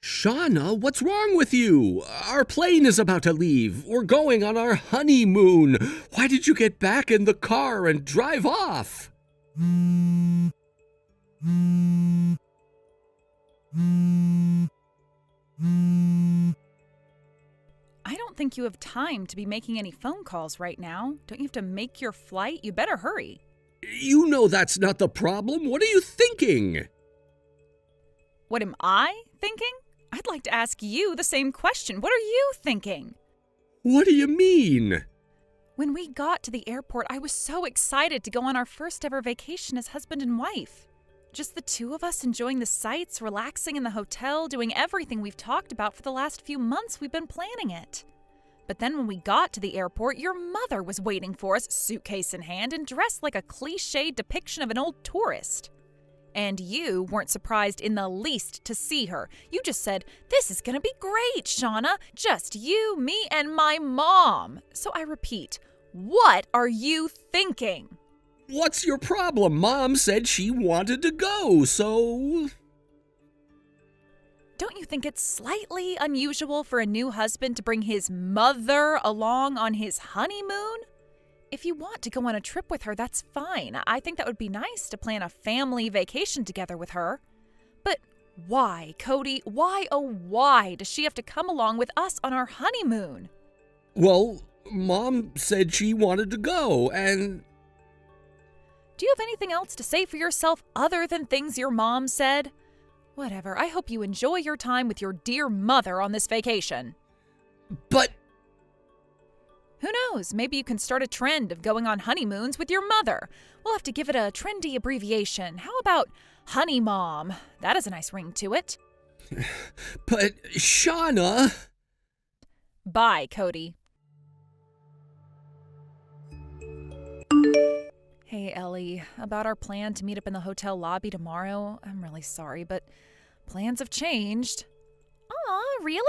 Shauna, what's wrong with you? Our plane is about to leave. We're going on our honeymoon. Why did you get back in the car and drive off? I don't think you have time to be making any phone calls right now. Don't you have to make your flight? You better hurry. You know that's not the problem. What are you thinking? What am I thinking? I'd like to ask you the same question. What are you thinking? What do you mean? When we got to the airport, I was so excited to go on our first ever vacation as husband and wife. Just the two of us enjoying the sights, relaxing in the hotel, doing everything we've talked about for the last few months we've been planning it. But then when we got to the airport, your mother was waiting for us, suitcase in hand, and dressed like a cliched depiction of an old tourist. And you weren't surprised in the least to see her. You just said, "This is gonna be great, Shauna. Just you, me, and my mom." So I repeat, what are you thinking? What's your problem? Mom said she wanted to go, so... Don't you think it's slightly unusual for a new husband to bring his mother along on his honeymoon? If you want to go on a trip with her, that's fine. I think that would be nice to plan a family vacation together with her. But why, Cody? Why, oh why does she have to come along with us on our honeymoon? Well, Mom said she wanted to go, and... Do you have anything else to say for yourself other than things your mom said? Whatever, I hope you enjoy your time with your dear mother on this vacation. But... Who knows, maybe you can start a trend of going on honeymoons with your mother. We'll have to give it a trendy abbreviation. How about Honey Mom? That has a nice ring to it. But, Shauna... Bye, Cody. Hey, Ellie, about our plan to meet up in the hotel lobby tomorrow, I'm really sorry, but plans have changed. Aw, really?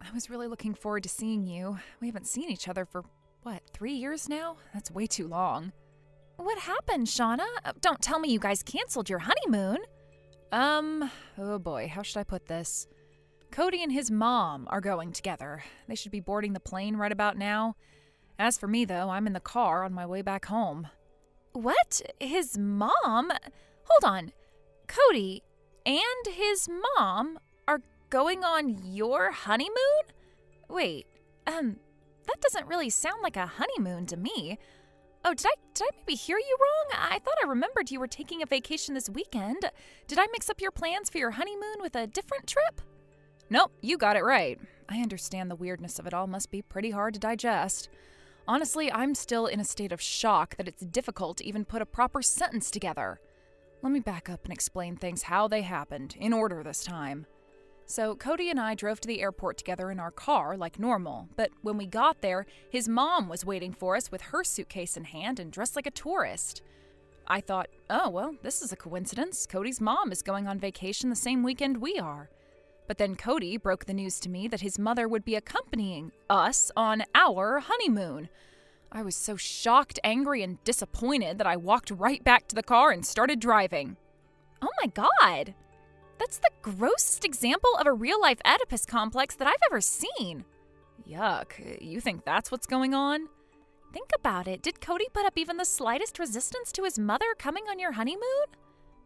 I was really looking forward to seeing you. We haven't seen each other for, 3 years now? That's way too long. What happened, Shauna? Don't tell me you guys canceled your honeymoon. Oh boy, how should I put this? Cody and his mom are going together. They should be boarding the plane right about now. As for me, though, I'm in the car on my way back home. What? His mom? Hold on. Cody and his mom are going on your honeymoon? Wait, that doesn't really sound like a honeymoon to me. Oh, did I maybe hear you wrong? I thought I remembered you were taking a vacation this weekend. Did I mix up your plans for your honeymoon with a different trip? Nope, you got it right. I understand the weirdness of it all must be pretty hard to digest. Honestly, I'm still in a state of shock that it's difficult to even put a proper sentence together. Let me back up and explain things how they happened, in order this time. So, Cody and I drove to the airport together in our car like normal, but when we got there, his mom was waiting for us with her suitcase in hand and dressed like a tourist. I thought, oh, well, this is a coincidence. Cody's mom is going on vacation the same weekend we are. But then Cody broke the news to me that his mother would be accompanying us on our honeymoon. I was so shocked, angry, and disappointed that I walked right back to the car and started driving. Oh my God! That's the grossest example of a real-life Oedipus complex that I've ever seen. Yuck, you think that's what's going on? Think about it. Did Cody put up even the slightest resistance to his mother coming on your honeymoon?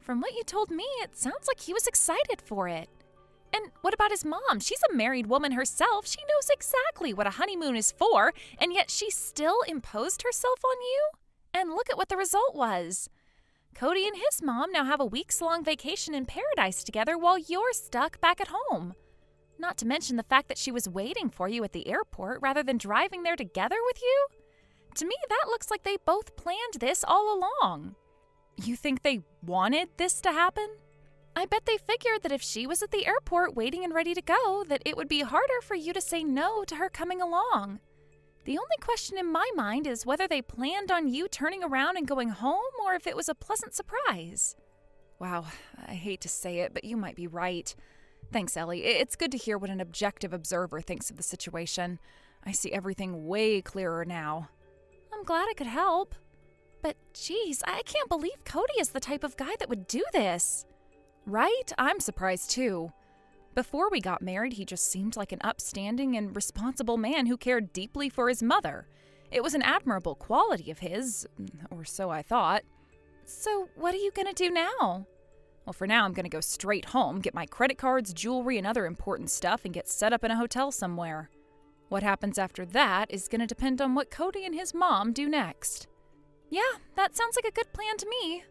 From what you told me, it sounds like he was excited for it. And what about his mom? She's a married woman herself. She knows exactly what a honeymoon is for, and yet she still imposed herself on you? And look at what the result was. Cody and his mom now have a weeks-long vacation in paradise together while you're stuck back at home. Not to mention the fact that she was waiting for you at the airport rather than driving there together with you. To me, that looks like they both planned this all along. You think they wanted this to happen? I bet they figured that if she was at the airport waiting and ready to go, that it would be harder for you to say no to her coming along. The only question in my mind is whether they planned on you turning around and going home or if it was a pleasant surprise. Wow, I hate to say it, but you might be right. Thanks, Ellie. It's good to hear what an objective observer thinks of the situation. I see everything way clearer now. I'm glad I could help. But geez, I can't believe Cody is the type of guy that would do this. Right? I'm surprised too. Before we got married, he just seemed like an upstanding and responsible man who cared deeply for his mother. It was an admirable quality of his, or so I thought. So what are you gonna do now? Well, for now, I'm gonna go straight home, get my credit cards, jewelry, and other important stuff, and get set up in a hotel somewhere. What happens after that is gonna depend on what Cody and his mom do next. Yeah, that sounds like a good plan to me.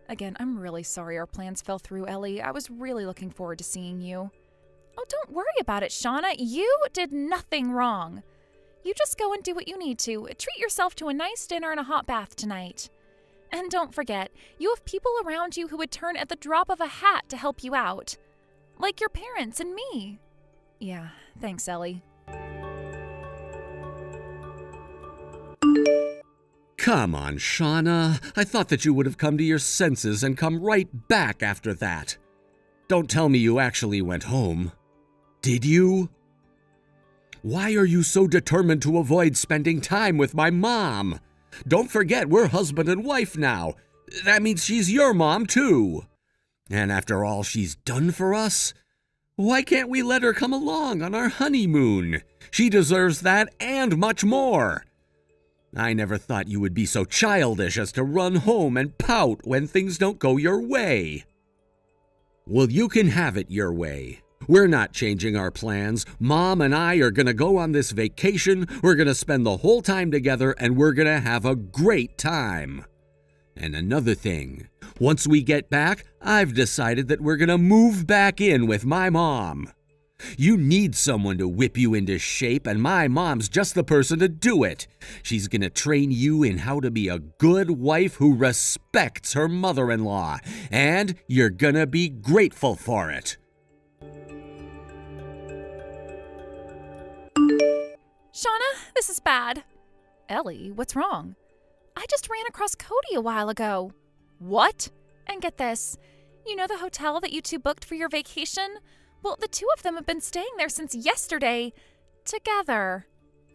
Again, I'm really sorry our plans fell through, Ellie. I was really looking forward to seeing you. Oh, don't worry about it, Shauna. You did nothing wrong. You just go and do what you need to. Treat yourself to a nice dinner and a hot bath tonight. And don't forget, you have people around you who would turn at the drop of a hat to help you out. Like your parents and me. Yeah, thanks, Ellie. Come on, Shauna. I thought that you would have come to your senses and come right back after that. Don't tell me you actually went home. Did you? Why are you so determined to avoid spending time with my mom? Don't forget, we're husband and wife now. That means she's your mom, too. And after all she's done for us, why can't we let her come along on our honeymoon? She deserves that and much more. I never thought you would be so childish as to run home and pout when things don't go your way. Well, you can have it your way. We're not changing our plans. Mom and I are going to go on this vacation. We're going to spend the whole time together, and we're going to have a great time. And another thing, once we get back, I've decided that we're going to move back in with my mom. You need someone to whip you into shape, and my mom's just the person to do it. She's going to train you in how to be a good wife who respects her mother-in-law, and you're going to be grateful for it. Shauna, this is bad. Ellie, what's wrong? I just ran across Cody a while ago. What? And get this. You know the hotel that you two booked for your vacation? Well, the two of them have been staying there since yesterday. Together.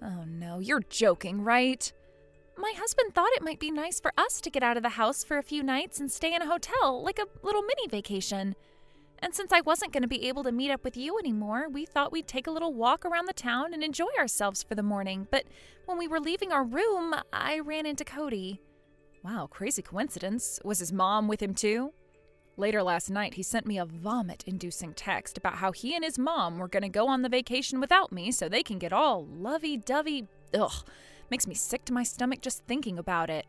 Oh no, you're joking, right? My husband thought it might be nice for us to get out of the house for a few nights and stay in a hotel, like a little mini vacation. And since I wasn't going to be able to meet up with you anymore, we thought we'd take a little walk around the town and enjoy ourselves for the morning. But when we were leaving our room, I ran into Cody. Wow, crazy coincidence. Was his mom with him too? Later last night, he sent me a vomit-inducing text about how he and his mom were going to go on the vacation without me so they can get all lovey-dovey. Ugh, makes me sick to my stomach just thinking about it.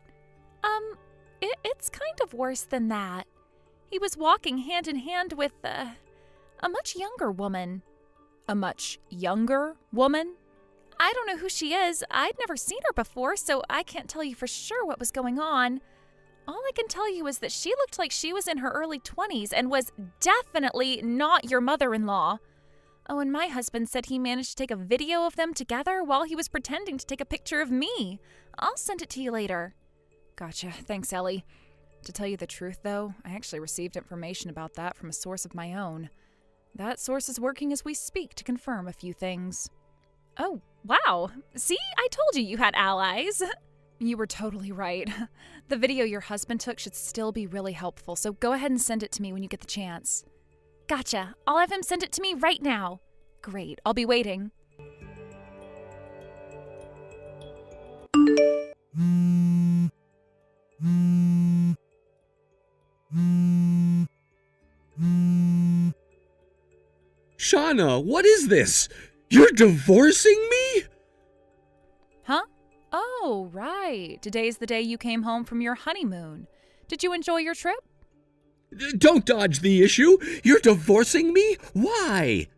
It's kind of worse than that. He was walking hand in hand with, a much younger woman. A much younger woman? I don't know who she is. I'd never seen her before, so I can't tell you for sure what was going on. All I can tell you is that she looked like she was in her early 20s and was definitely not your mother-in-law. Oh, and my husband said he managed to take a video of them together while he was pretending to take a picture of me. I'll send it to you later. Gotcha. Thanks, Ellie. To tell you the truth, though, I actually received information about that from a source of my own. That source is working as we speak to confirm a few things. Oh, wow. See? I told you had allies. You were totally right. The video your husband took should still be really helpful, so go ahead and send it to me when you get the chance. Gotcha. I'll have him send it to me right now. Great. I'll be waiting. Shauna, what is this? You're divorcing me? Huh? Oh, right. Today's the day you came home from your honeymoon. Did you enjoy your trip? Don't dodge the issue. You're divorcing me? Why?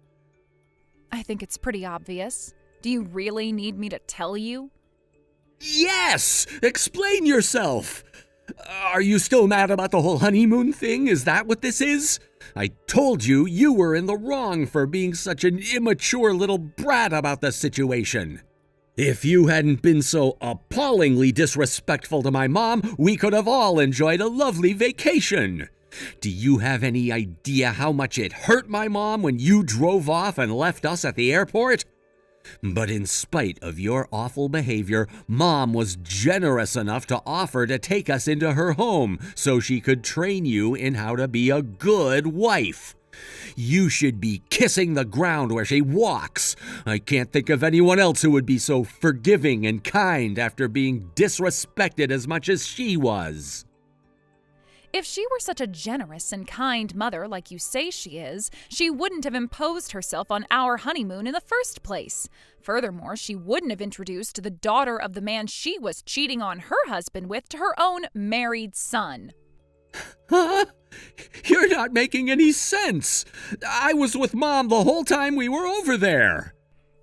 I think it's pretty obvious. Do you really need me to tell you? Yes! Explain yourself! Are you still mad about the whole honeymoon thing? Is that what this is? I told you you were in the wrong for being such an immature little brat about the situation. If you hadn't been so appallingly disrespectful to my mom, we could have all enjoyed a lovely vacation. Do you have any idea how much it hurt my mom when you drove off and left us at the airport? But in spite of your awful behavior, Mom was generous enough to offer to take us into her home so she could train you in how to be a good wife. You should be kissing the ground where she walks. I can't think of anyone else who would be so forgiving and kind after being disrespected as much as she was. If she were such a generous and kind mother like you say she is, she wouldn't have imposed herself on our honeymoon in the first place. Furthermore, she wouldn't have introduced the daughter of the man she was cheating on her husband with to her own married son. Huh? You're not making any sense. I was with Mom the whole time we were over there.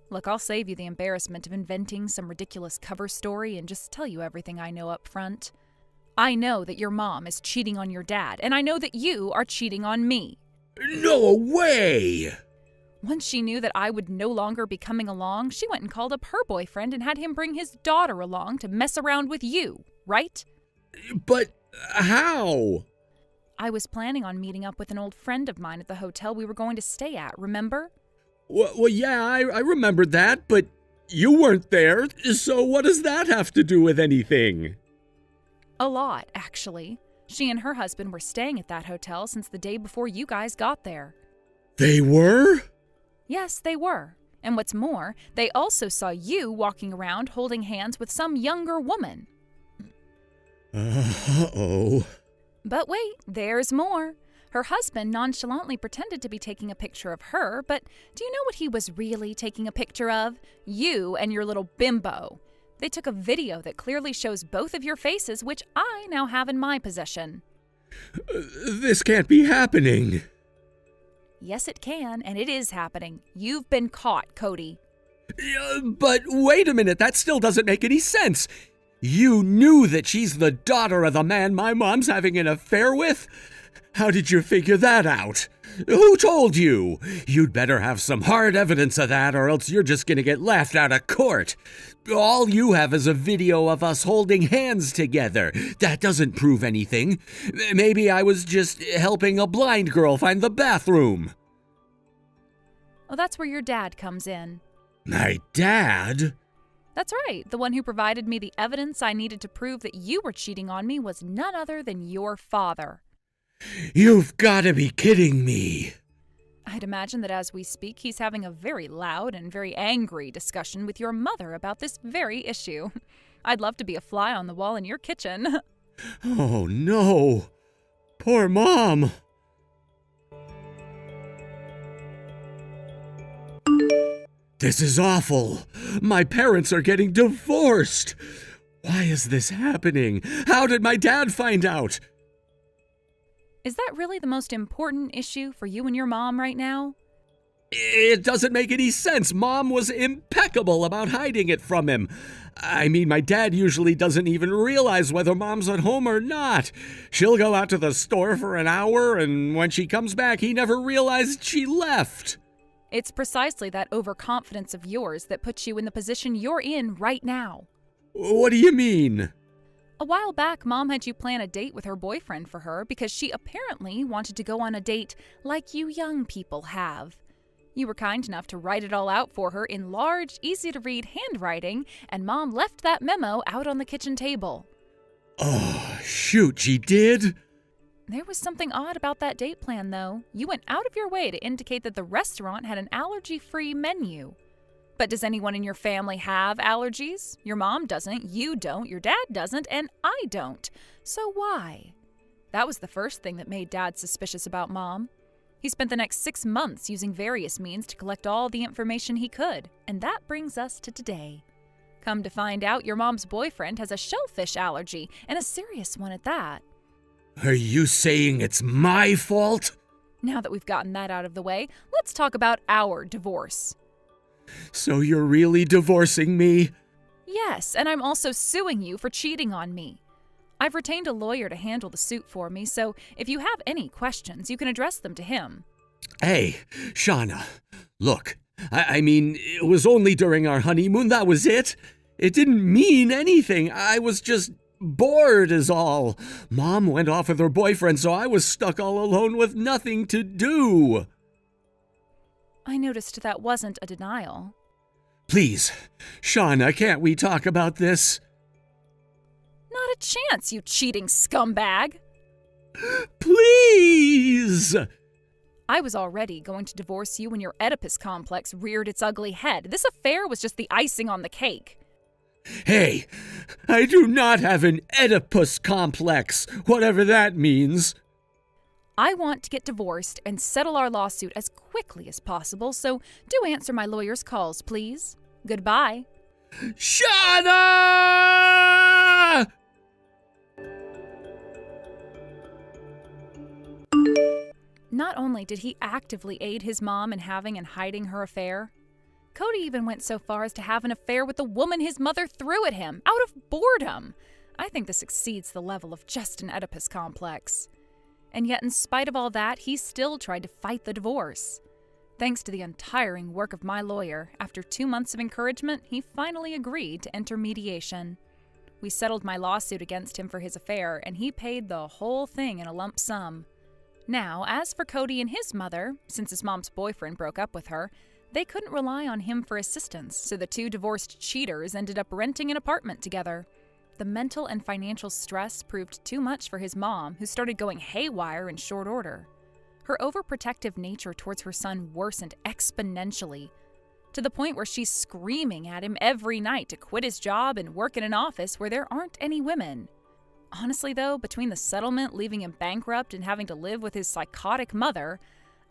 Look, I'll save you the embarrassment of inventing some ridiculous cover story and just tell you everything I know up front. I know that your mom is cheating on your dad, and I know that you are cheating on me. No way! Once she knew that I would no longer be coming along, she went and called up her boyfriend and had him bring his daughter along to mess around with you, right? But how? I was planning on meeting up with an old friend of mine at the hotel we were going to stay at, remember? Well, yeah, I remembered that, but you weren't there, so what does that have to do with anything? A lot, actually. She and her husband were staying at that hotel since the day before you guys got there. They were? Yes, they were. And what's more, they also saw you walking around holding hands with some younger woman. Uh-oh. But wait, there's more. Her husband nonchalantly pretended to be taking a picture of her, but do you know what he was really taking a picture of? You and your little bimbo. They took a video that clearly shows both of your faces, which I now have in my possession. This can't be happening. Yes, it can, and it is happening. You've been caught, Cody. But wait a minute, that still doesn't make any sense. You knew that she's the daughter of the man my mom's having an affair with? How did you figure that out? Who told you? You'd better have some hard evidence of that, or else you're just gonna get laughed out of court. All you have is a video of us holding hands together. That doesn't prove anything. Maybe I was just helping a blind girl find the bathroom. Oh, that's where your dad comes in. My dad? That's right. The one who provided me the evidence I needed to prove that you were cheating on me was none other than your father. You've got to be kidding me. I'd imagine that as we speak, he's having a very loud and very angry discussion with your mother about this very issue. I'd love to be a fly on the wall in your kitchen. Oh, no. Poor Mom. This is awful. My parents are getting divorced. Why is this happening? How did my dad find out? Is that really the most important issue for you and your mom right now? It doesn't make any sense. Mom was impeccable about hiding it from him. I mean, my dad usually doesn't even realize whether Mom's at home or not. She'll go out to the store for an hour, and when she comes back, he never realized she left. It's precisely that overconfidence of yours that puts you in the position you're in right now. What do you mean? A while back, Mom had you plan a date with her boyfriend for her because she apparently wanted to go on a date like you young people have. You were kind enough to write it all out for her in large, easy-to-read handwriting, and Mom left that memo out on the kitchen table. Oh, shoot, she did? There was something odd about that date plan, though. You went out of your way to indicate that the restaurant had an allergy-free menu. But does anyone in your family have allergies? Your mom doesn't, you don't, your dad doesn't, and I don't. So why? That was the first thing that made Dad suspicious about Mom. He spent the next 6 months using various means to collect all the information he could, and that brings us to today. Come to find out, your mom's boyfriend has a shellfish allergy, and a serious one at that. Are you saying it's my fault? Now that we've gotten that out of the way, let's talk about our divorce. So you're really divorcing me? Yes, and I'm also suing you for cheating on me. I've retained a lawyer to handle the suit for me, so if you have any questions, you can address them to him. Hey, Shauna, look, I mean, it was only during our honeymoon, that was it. It didn't mean anything. I was just bored is all. Mom went off with her boyfriend, so I was stuck all alone with nothing to do. I noticed that wasn't a denial. Please, Shauna, can't we talk about this? Not a chance, you cheating scumbag! Please! I was already going to divorce you when your Oedipus complex reared its ugly head. This affair was just the icing on the cake. Hey, I do not have an Oedipus complex, whatever that means. I want to get divorced and settle our lawsuit as quickly as possible, so do answer my lawyer's calls, please. Goodbye. Shauna! Not only did he actively aid his mom in having and hiding her affair, Cody even went so far as to have an affair with the woman his mother threw at him, out of boredom. I think this exceeds the level of just an Oedipus complex. And yet, in spite of all that, he still tried to fight the divorce. Thanks to the untiring work of my lawyer, after 2 months of encouragement, he finally agreed to enter mediation. We settled my lawsuit against him for his affair, and he paid the whole thing in a lump sum. Now, as for Cody and his mother, since his mom's boyfriend broke up with her, they couldn't rely on him for assistance, so the two divorced cheaters ended up renting an apartment together. The mental and financial stress proved too much for his mom, who started going haywire in short order. Her overprotective nature towards her son worsened exponentially, to the point where she's screaming at him every night to quit his job and work in an office where there aren't any women. Honestly, though, between the settlement, leaving him bankrupt, and having to live with his psychotic mother,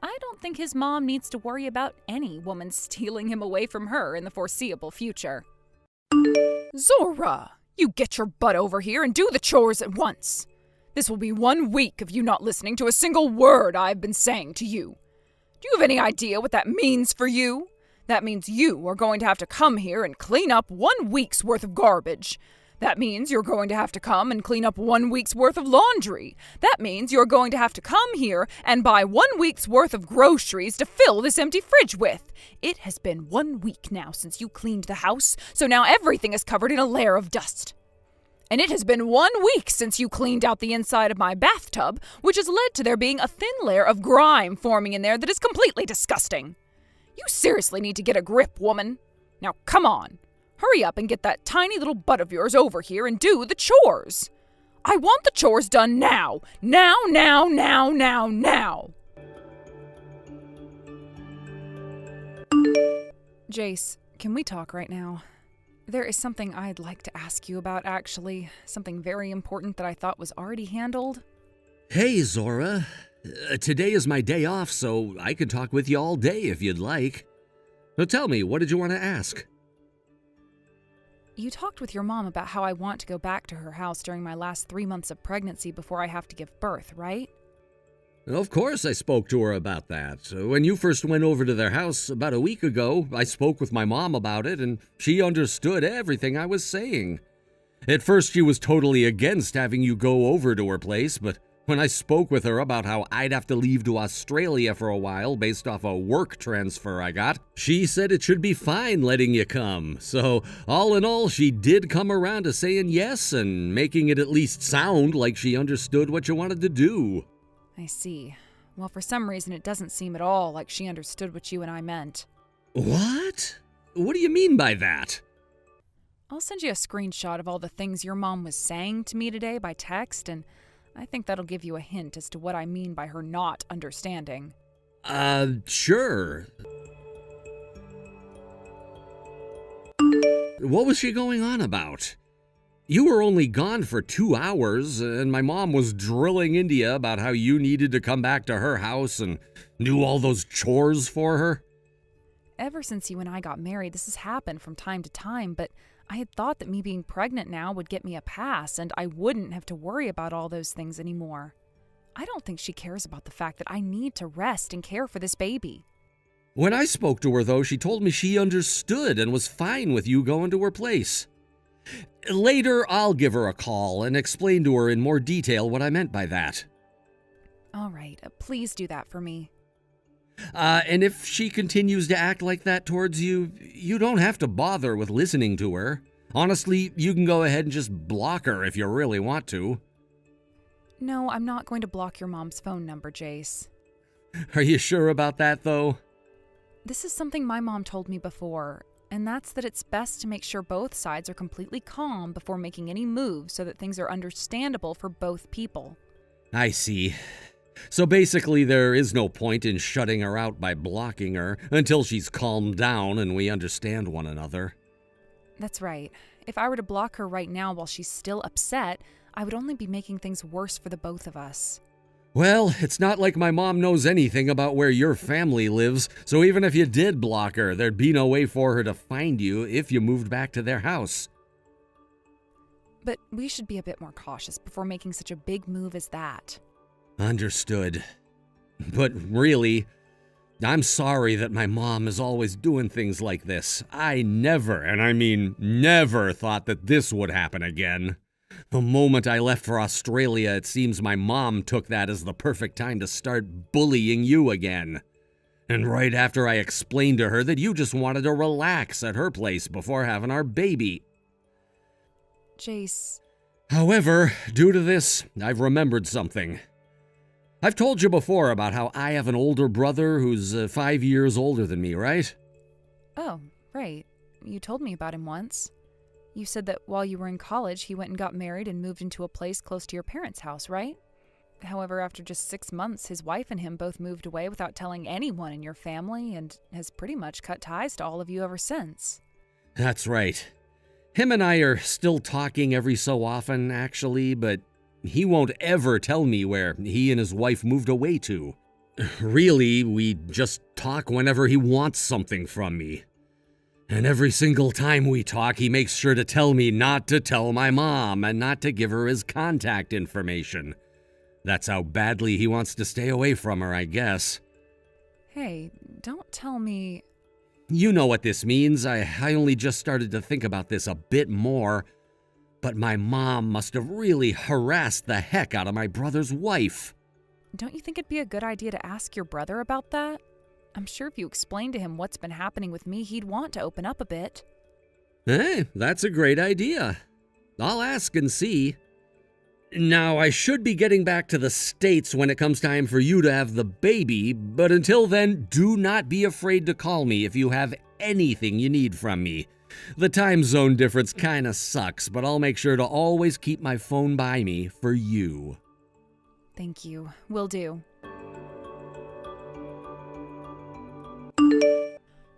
I don't think his mom needs to worry about any woman stealing him away from her in the foreseeable future. Zora, you get your butt over here and do the chores at once. This will be 1 week of you not listening to a single word I've been saying to you. Do you have any idea what that means for you? That means you are going to have to come here and clean up 1 week's worth of garbage. That means you're going to have to come and clean up 1 week's worth of laundry. That means you're going to have to come here and buy 1 week's worth of groceries to fill this empty fridge with. It has been 1 week now since you cleaned the house, so now everything is covered in a layer of dust. And it has been 1 week since you cleaned out the inside of my bathtub, which has led to there being a thin layer of grime forming in there that is completely disgusting. You seriously need to get a grip, woman. Now come on. Hurry up and get that tiny little butt of yours over here and do the chores. I want the chores done now. Now. Jace, can we talk right now? There is something I'd like to ask you about, actually. Something very important that I thought was already handled. Hey, Zora. Today is my day off, so I could talk with you all day if you'd like. Now tell me, what did you want to ask? You talked with your mom about how I want to go back to her house during my last 3 months of pregnancy before I have to give birth, right? Of course I spoke to her about that. When you first went over to their house about a week ago, I spoke with my mom about it, and she understood everything I was saying. At first she was totally against having you go over to her place, but when I spoke with her about how I'd have to leave to Australia for a while based off a work transfer I got, she said it should be fine letting you come. So, all in all, she did come around to saying yes and making it at least sound like she understood what you wanted to do. I see. Well, for some reason, it doesn't seem at all like she understood what you and I meant. What? What do you mean by that? I'll send you a screenshot of all the things your mom was saying to me today by text, and I think that'll give you a hint as to what I mean by her not understanding. Sure. What was she going on about? You were only gone for 2 hours, and my mom was drilling into you about how you needed to come back to her house and do all those chores for her. Ever since you and I got married, this has happened from time to time, but I had thought that me being pregnant now would get me a pass, and I wouldn't have to worry about all those things anymore. I don't think she cares about the fact that I need to rest and care for this baby. When I spoke to her, though, she told me she understood and was fine with you going to her place. Later, I'll give her a call and explain to her in more detail what I meant by that. All right, please do that for me. And if she continues to act like that towards you, you don't have to bother with listening to her. Honestly, you can go ahead and just block her if you really want to. No, I'm not going to block your mom's phone number, Jace. Are you sure about that, though? This is something my mom told me before, and that's that it's best to make sure both sides are completely calm before making any moves so that things are understandable for both people. I see. So basically, there is no point in shutting her out by blocking her until she's calmed down and we understand one another. That's right. If I were to block her right now while she's still upset, I would only be making things worse for the both of us. Well, it's not like my mom knows anything about where your family lives, so even if you did block her, there'd be no way for her to find you if you moved back to their house. But we should be a bit more cautious before making such a big move as that. Understood. But really, I'm sorry that my mom is always doing things like this. I never, and I mean never, thought that this would happen again. The moment I left for Australia, it seems my mom took that as the perfect time to start bullying you again. And right after I explained to her that you just wanted to relax at her place before having our baby. Jace. However, due to this, I've remembered something. I've told you before about how I have an older brother who's 5 years older than me, right? Oh, right. You told me about him once. You said that while you were in college, he went and got married and moved into a place close to your parents' house, right? However, after just 6 months, his wife and him both moved away without telling anyone in your family and has pretty much cut ties to all of you ever since. That's right. Him and I are still talking every so often, actually, but he won't ever tell me where he and his wife moved away to. Really, we just talk whenever he wants something from me. And every single time we talk, he makes sure to tell me not to tell my mom and not to give her his contact information. That's how badly he wants to stay away from her, I guess. Hey, don't tell me... You know what this means. I only just started to think about this a bit more. But my mom must have really harassed the heck out of my brother's wife. Don't you think it'd be a good idea to ask your brother about that? I'm sure if you explained to him what's been happening with me, he'd want to open up a bit. Hey, that's a great idea. I'll ask and see. Now, I should be getting back to the States when it comes time for you to have the baby, but until then, do not be afraid to call me if you have anything you need from me. The time zone difference kinda sucks, but I'll make sure to always keep my phone by me for you. Thank you. Will do.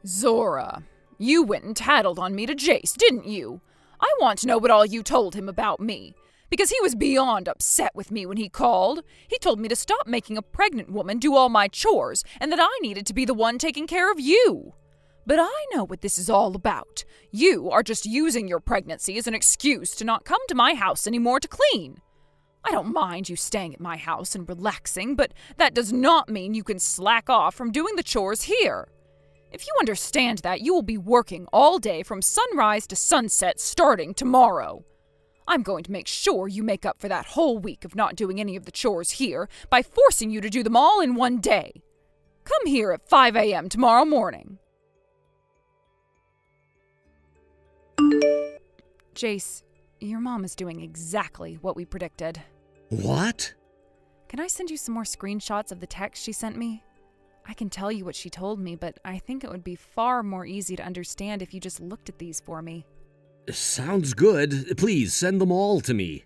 Zora, you went and tattled on me to Jace, didn't you? I want to know what all you told him about me. Because he was beyond upset with me when he called. He told me to stop making a pregnant woman do all my chores and that I needed to be the one taking care of you. But I know what this is all about. You are just using your pregnancy as an excuse to not come to my house anymore to clean. I don't mind you staying at my house and relaxing, but that does not mean you can slack off from doing the chores here. If you understand that, you will be working all day from sunrise to sunset starting tomorrow. I'm going to make sure you make up for that whole week of not doing any of the chores here by forcing you to do them all in one day. Come here at 5 a.m. tomorrow morning. Jace, your mom is doing exactly what we predicted. What? Can I send you some more screenshots of the text she sent me? I can tell you what she told me, but I think it would be far more easy to understand if you just looked at these for me. Sounds good. Please send them all to me.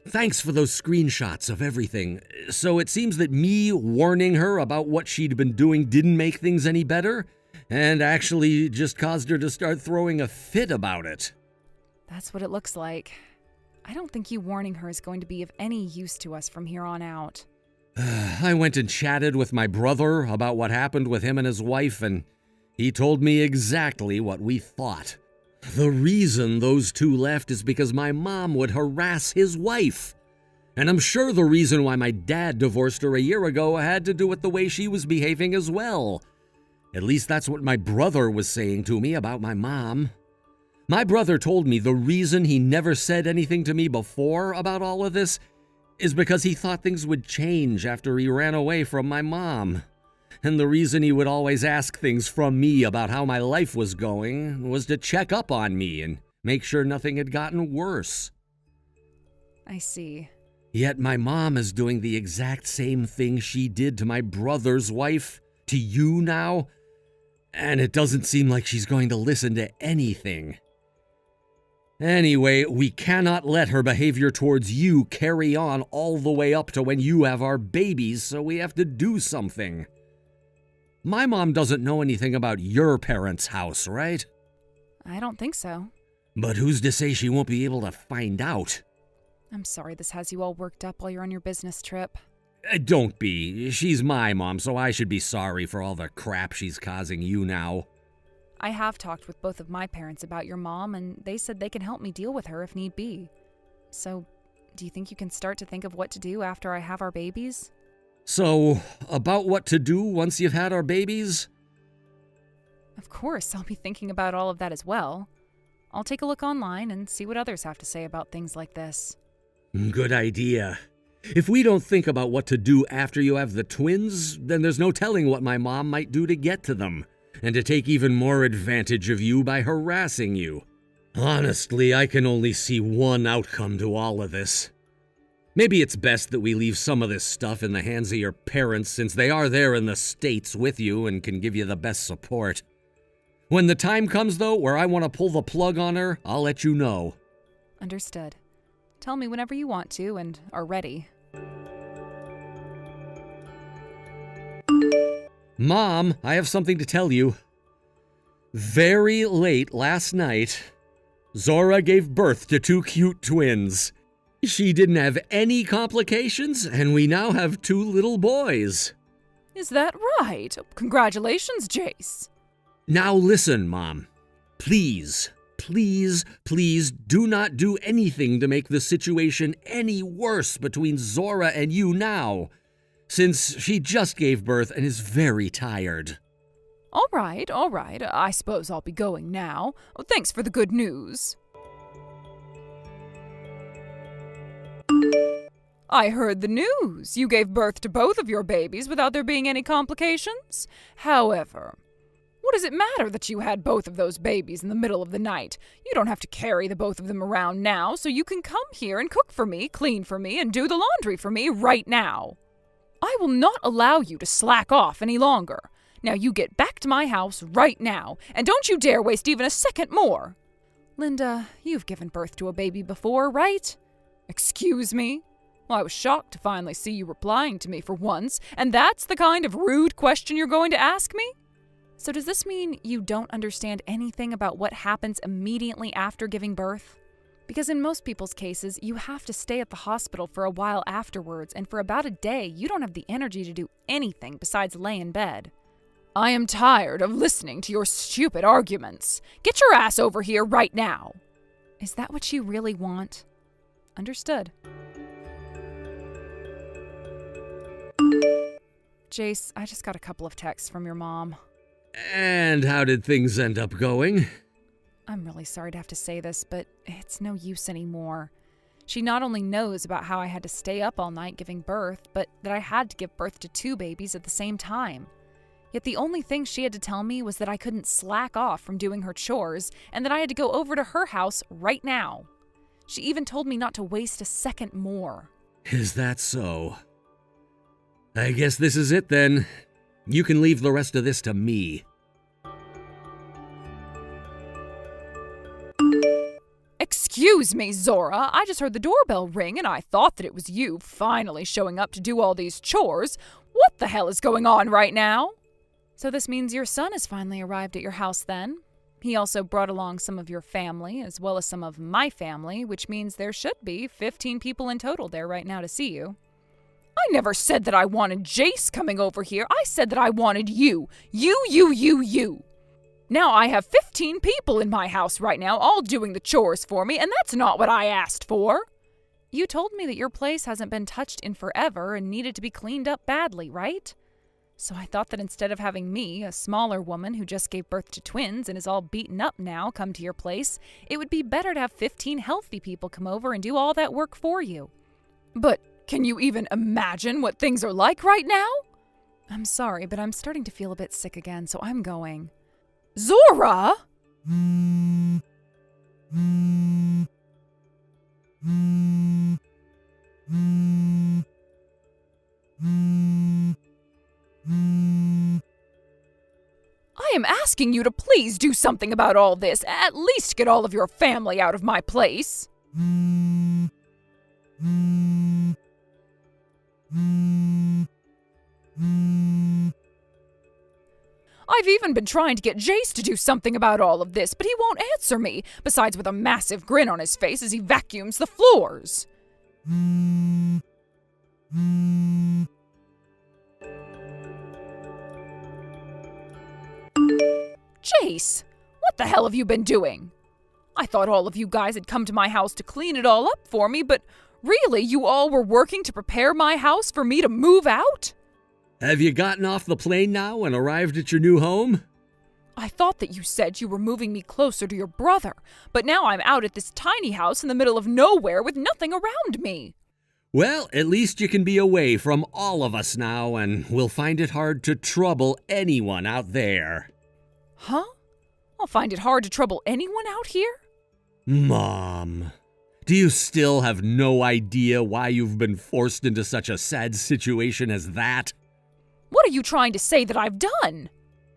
Thanks for those screenshots of everything. So it seems that me warning her about what she'd been doing didn't make things any better, and actually just caused her to start throwing a fit about it. That's what it looks like. I don't think you warning her is going to be of any use to us from here on out. I went and chatted with my brother about what happened with him and his wife, and he told me exactly what we thought. The reason those two left is because my mom would harass his wife. And I'm sure the reason why my dad divorced her a year ago had to do with the way she was behaving as well. At least that's what my brother was saying to me about my mom. My brother told me the reason he never said anything to me before about all of this is because he thought things would change after he ran away from my mom. And the reason he would always ask things from me about how my life was going was to check up on me and make sure nothing had gotten worse. I see. Yet my mom is doing the exact same thing she did to my brother's wife, to you now, and it doesn't seem like she's going to listen to anything. Anyway, we cannot let her behavior towards you carry on all the way up to when you have our babies, so we have to do something. My mom doesn't know anything about your parents' house, right? I don't think so. But who's to say she won't be able to find out? I'm sorry this has you all worked up while you're on your business trip. Don't be. She's my mom, so I should be sorry for all the crap she's causing you now. I have talked with both of my parents about your mom, and they said they can help me deal with her if need be. So, do you think you can start to think of what to do after I have our babies? So, about what to do once you've had our babies? Of course, I'll be thinking about all of that as well. I'll take a look online and see what others have to say about things like this. Good idea. If we don't think about what to do after you have the twins, then there's no telling what my mom might do to get to them, and to take even more advantage of you by harassing you. Honestly, I can only see one outcome to all of this. Maybe it's best that we leave some of this stuff in the hands of your parents, since they are there in the States with you and can give you the best support. When the time comes, though, where I want to pull the plug on her, I'll let you know. Understood. Tell me whenever you want to and are ready. Mom, I have something to tell you. Very late last night, Zora gave birth to 2 cute twins. She didn't have any complications, and we now have 2 little boys. Is that right? Congratulations, Jace. Now listen, Mom. Please do not do anything to make the situation any worse between Zora and you now, since she just gave birth and is very tired. All right. I suppose I'll be going now. Thanks for the good news. I heard the news. You gave birth to both of your babies without there being any complications. However, what does it matter that you had both of those babies in the middle of the night? You don't have to carry the both of them around now, so you can come here and cook for me, clean for me, and do the laundry for me right now. I will not allow you to slack off any longer. Now you get back to my house right now, and don't you dare waste even a second more. Linda, you've given birth to a baby before, right? Excuse me? Well, I was shocked to finally see you replying to me for once, and that's the kind of rude question you're going to ask me? So does this mean you don't understand anything about what happens immediately after giving birth? Because in most people's cases, you have to stay at the hospital for a while afterwards, and for about a day, you don't have the energy to do anything besides lay in bed. I am tired of listening to your stupid arguments. Get your ass over here right now. Is that what you really want? Understood. Jace, I just got a couple of texts from your mom. And how did things end up going? I'm really sorry to have to say this, but it's no use anymore. She not only knows about how I had to stay up all night giving birth, but that I had to give birth to 2 babies at the same time. Yet the only thing she had to tell me was that I couldn't slack off from doing her chores and that I had to go over to her house right now. She even told me not to waste a second more. Is that so? I guess this is it then. You can leave the rest of this to me. Excuse me, Zora. I just heard the doorbell ring and I thought that it was you finally showing up to do all these chores. What the hell is going on right now? So this means your son has finally arrived at your house then? He also brought along some of your family as well as some of my family, which means there should be 15 people in total there right now to see you. I never said that I wanted Jace coming over here. I said that I wanted you. You. Now I have 15 people in my house right now, all doing the chores for me, and that's not what I asked for. You told me that your place hasn't been touched in forever and needed to be cleaned up badly, right? So I thought that instead of having me, a smaller woman who just gave birth to twins and is all beaten up now, come to your place, it would be better to have 15 healthy people come over and do all that work for you. But can you even imagine what things are like right now? I'm sorry, but I'm starting to feel a bit sick again, so I'm going. Zora! I am asking you to please do something about all this. At least get all of your family out of my place. I've even been trying to get Jace to do something about all of this, but he won't answer me, besides with a massive grin on his face as he vacuums the floors. Jace, what the hell have you been doing? I thought all of you guys had come to my house to clean it all up for me, but really, you all were working to prepare my house for me to move out? Have you gotten off the plane now and arrived at your new home? I thought that you said you were moving me closer to your brother, but now I'm out at this tiny house in the middle of nowhere with nothing around me. Well, at least you can be away from all of us now, and we'll find it hard to trouble anyone out there. Huh? I'll find it hard to trouble anyone out here? Mom, do you still have no idea why you've been forced into such a sad situation as that? What are you trying to say that I've done?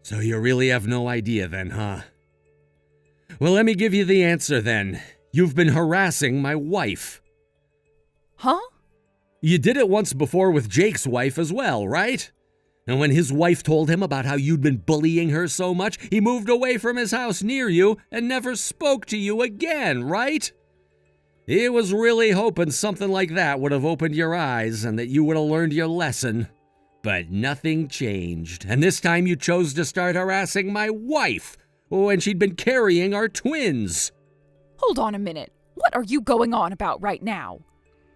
So you really have no idea then, huh? Well, let me give you the answer then. You've been harassing my wife. Huh? You did it once before with Jake's wife as well, right? And when his wife told him about how you'd been bullying her so much, he moved away from his house near you and never spoke to you again, right? He was really hoping something like that would have opened your eyes and that you would have learned your lesson. But nothing changed, and this time you chose to start harassing my wife when she'd been carrying our twins. Hold on a minute. What are you going on about right now?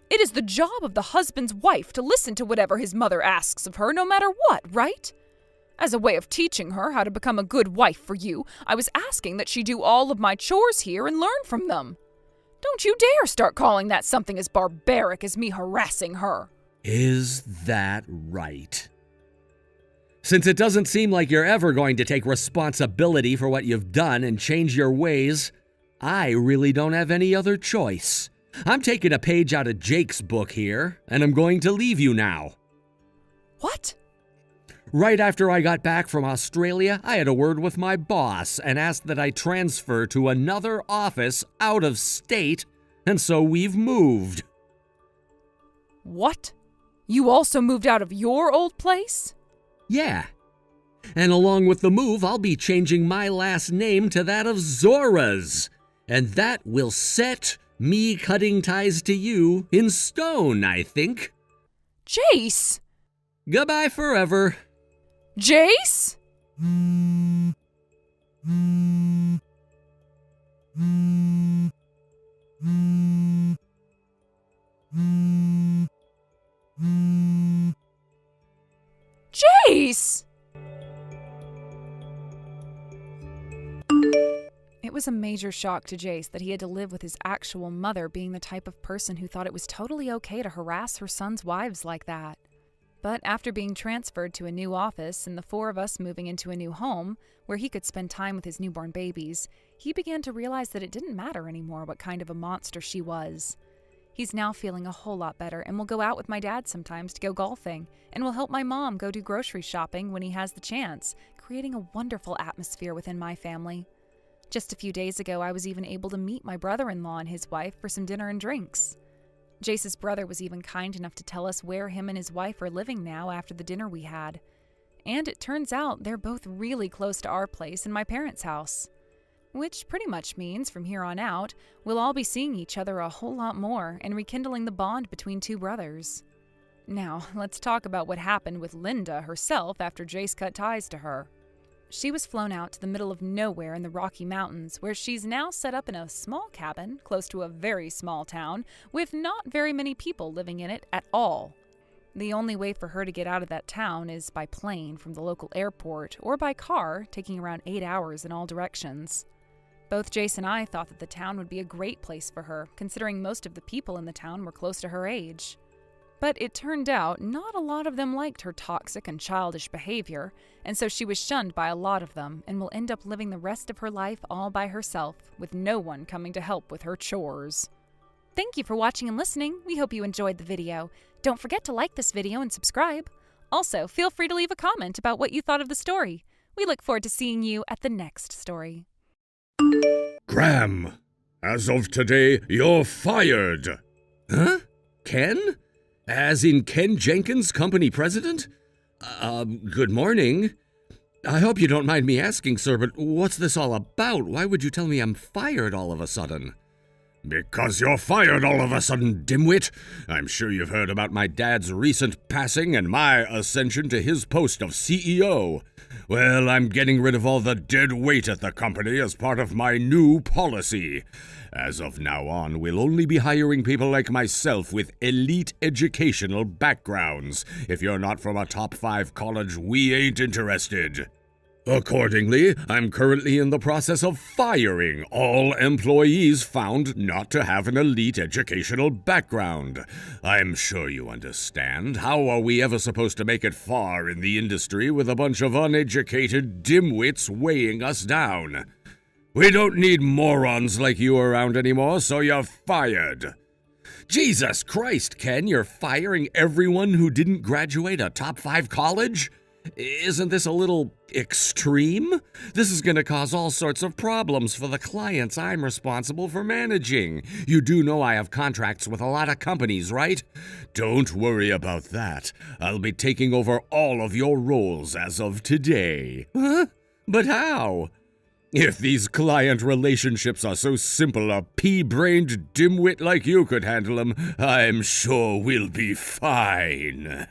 It is the job of the husband's wife to listen to whatever his mother asks of her, no matter what, right? As a way of teaching her how to become a good wife for you, I was asking that she do all of my chores here and learn from them. Don't you dare start calling that something as barbaric as me harassing her. Is that right? Since it doesn't seem like you're ever going to take responsibility for what you've done and change your ways, I really don't have any other choice. I'm taking a page out of Jake's book here, and I'm going to leave you now. What? Right after I got back from Australia, I had a word with my boss and asked that I transfer to another office out of state, and so we've moved. What? You also moved out of your old place? Yeah. And along with the move, I'll be changing my last name to that of Zora's. And that will set me cutting ties to you in stone, I think. Jace! Goodbye forever. Jace? Jace! It was a major shock to Jace that he had to live with his actual mother being the type of person who thought it was totally okay to harass her son's wives like that. But after being transferred to a new office and the four of us moving into a new home, where he could spend time with his newborn babies, he began to realize that it didn't matter anymore what kind of a monster she was. He's now feeling a whole lot better and will go out with my dad sometimes to go golfing, and will help my mom go do grocery shopping when he has the chance, creating a wonderful atmosphere within my family. Just a few days ago, I was even able to meet my brother-in-law and his wife for some dinner and drinks. Jace's brother was even kind enough to tell us where him and his wife are living now after the dinner we had. And it turns out they're both really close to our place and my parents' house. Which pretty much means, from here on out, we'll all be seeing each other a whole lot more and rekindling the bond between two brothers. Now, let's talk about what happened with Linda herself after Jace cut ties to her. She was flown out to the middle of nowhere in the Rocky Mountains, where she's now set up in a small cabin close to a very small town with not very many people living in it at all. The only way for her to get out of that town is by plane from the local airport or by car, taking around 8 hours in all directions. Both Jace and I thought that the town would be a great place for her, considering most of the people in the town were close to her age. But it turned out not a lot of them liked her toxic and childish behavior, and so she was shunned by a lot of them and will end up living the rest of her life all by herself, with no one coming to help with her chores. Thank you for watching and listening. We hope you enjoyed the video. Don't forget to like this video and subscribe. Also, feel free to leave a comment about what you thought of the story. We look forward to seeing you at the next story. Graham, as of today, you're fired. Huh? Ken? As in Ken Jenkins, company president? Good morning. I hope you don't mind me asking, sir, but what's this all about? Why would you tell me I'm fired all of a sudden? Because you're fired all of a sudden, dimwit. I'm sure you've heard about my dad's recent passing and my ascension to his post of CEO. Well, I'm getting rid of all the dead weight at the company as part of my new policy. As of now on, we'll only be hiring people like myself with elite educational backgrounds. If you're not from a top 5 college, we ain't interested. Accordingly, I'm currently in the process of firing all employees found not to have an elite educational background. I'm sure you understand. How are we ever supposed to make it far in the industry with a bunch of uneducated dimwits weighing us down? We don't need morons like you around anymore, so you're fired. Jesus Christ, Ken, you're firing everyone who didn't graduate a top 5 college? Isn't this a little extreme? This is going to cause all sorts of problems for the clients I'm responsible for managing. You do know I have contracts with a lot of companies, right? Don't worry about that. I'll be taking over all of your roles as of today. Huh? But how? If these client relationships are so simple a pea-brained dimwit like you could handle them, I'm sure we'll be fine.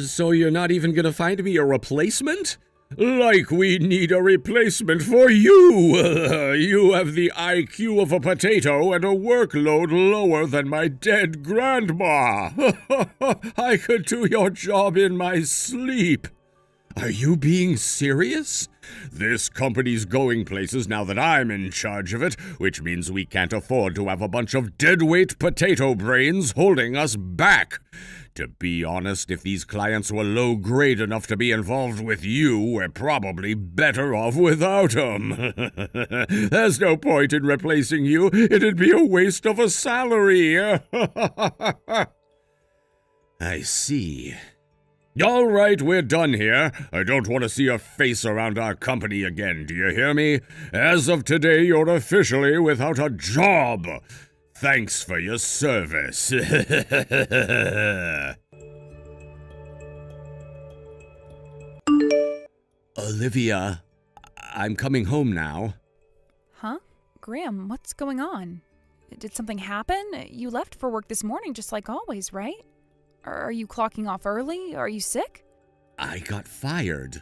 So you're not even gonna find me a replacement? Like we need a replacement for you! You have the IQ of a potato and a workload lower than my dead grandma! I could do your job in my sleep! Are you being serious? This company's going places now that I'm in charge of it, which means we can't afford to have a bunch of deadweight potato brains holding us back. To be honest, if these clients were low-grade enough to be involved with you, we're probably better off without 'em. There's no point in replacing you. It'd be a waste of a salary. I see. All right, we're done here. I don't want to see your face around our company again, do you hear me? As of today, you're officially without a job. Thanks for your service. Olivia, I'm coming home now. Huh? Graham, what's going on? Did something happen? You left for work this morning just like always, right? Are you clocking off early? Are you sick? I got fired.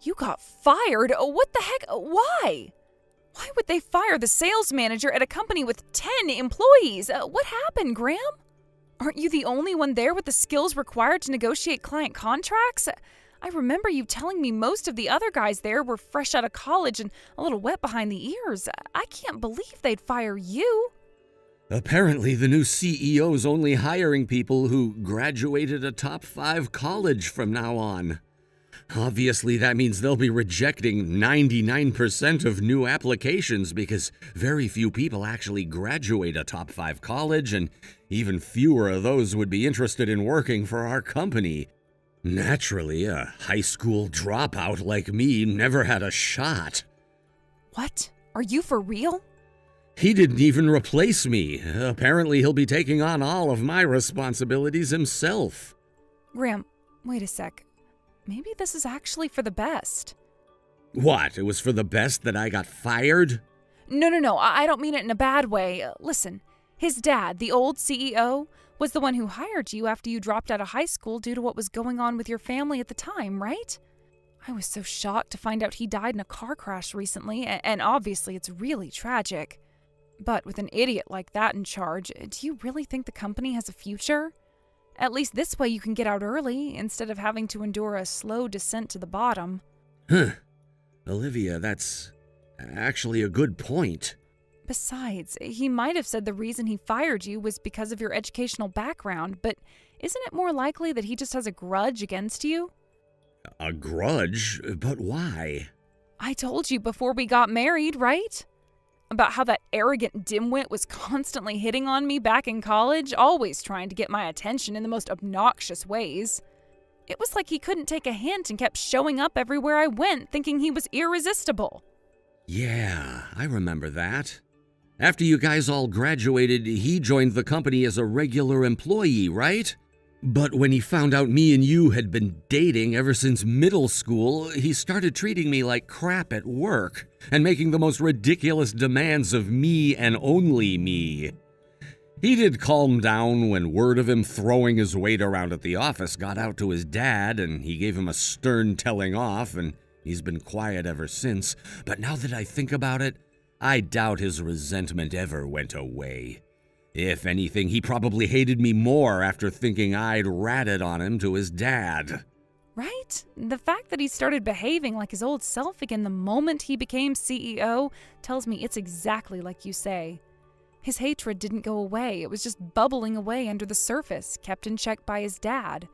You got fired? What the heck? Why? Why would they fire the sales manager at a company with 10 employees? What happened, Graham? Aren't you the only one there with the skills required to negotiate client contracts? I remember you telling me most of the other guys there were fresh out of college and a little wet behind the ears. I can't believe they'd fire you. Apparently, the new CEO's only hiring people who graduated a top 5 college from now on. Obviously, that means they'll be rejecting 99% of new applications because very few people actually graduate a top 5 college, and even fewer of those would be interested in working for our company. Naturally, a high school dropout like me never had a shot. What? Are you for real? He didn't even replace me. Apparently, he'll be taking on all of my responsibilities himself. Graham, wait a sec. Maybe this is actually for the best. What? It was for the best that I got fired? No. I don't mean it in a bad way. Listen, his dad, the old CEO, was the one who hired you after you dropped out of high school due to what was going on with your family at the time, right? I was so shocked to find out he died in a car crash recently, and obviously it's really tragic. But with an idiot like that in charge, do you really think the company has a future? At least this way you can get out early, instead of having to endure a slow descent to the bottom. Olivia, that's actually a good point. Besides, he might have said the reason he fired you was because of your educational background, but isn't it more likely that he just has a grudge against you? A grudge? But why? I told you before we got married, right? About how that arrogant dimwit was constantly hitting on me back in college, always trying to get my attention in the most obnoxious ways. It was like he couldn't take a hint and kept showing up everywhere I went, thinking he was irresistible. Yeah, I remember that. After you guys all graduated, he joined the company as a regular employee, right? But when he found out me and you had been dating ever since middle school, he started treating me like crap at work and making the most ridiculous demands of me and only me. He did calm down when word of him throwing his weight around at the office got out to his dad, and he gave him a stern telling off, and he's been quiet ever since. But now that I think about it, I doubt his resentment ever went away. If anything, he probably hated me more after thinking I'd ratted on him to his dad. Right? The fact that he started behaving like his old self again the moment he became CEO tells me it's exactly like you say. His hatred didn't go away. It was just bubbling away under the surface, kept in check by his dad.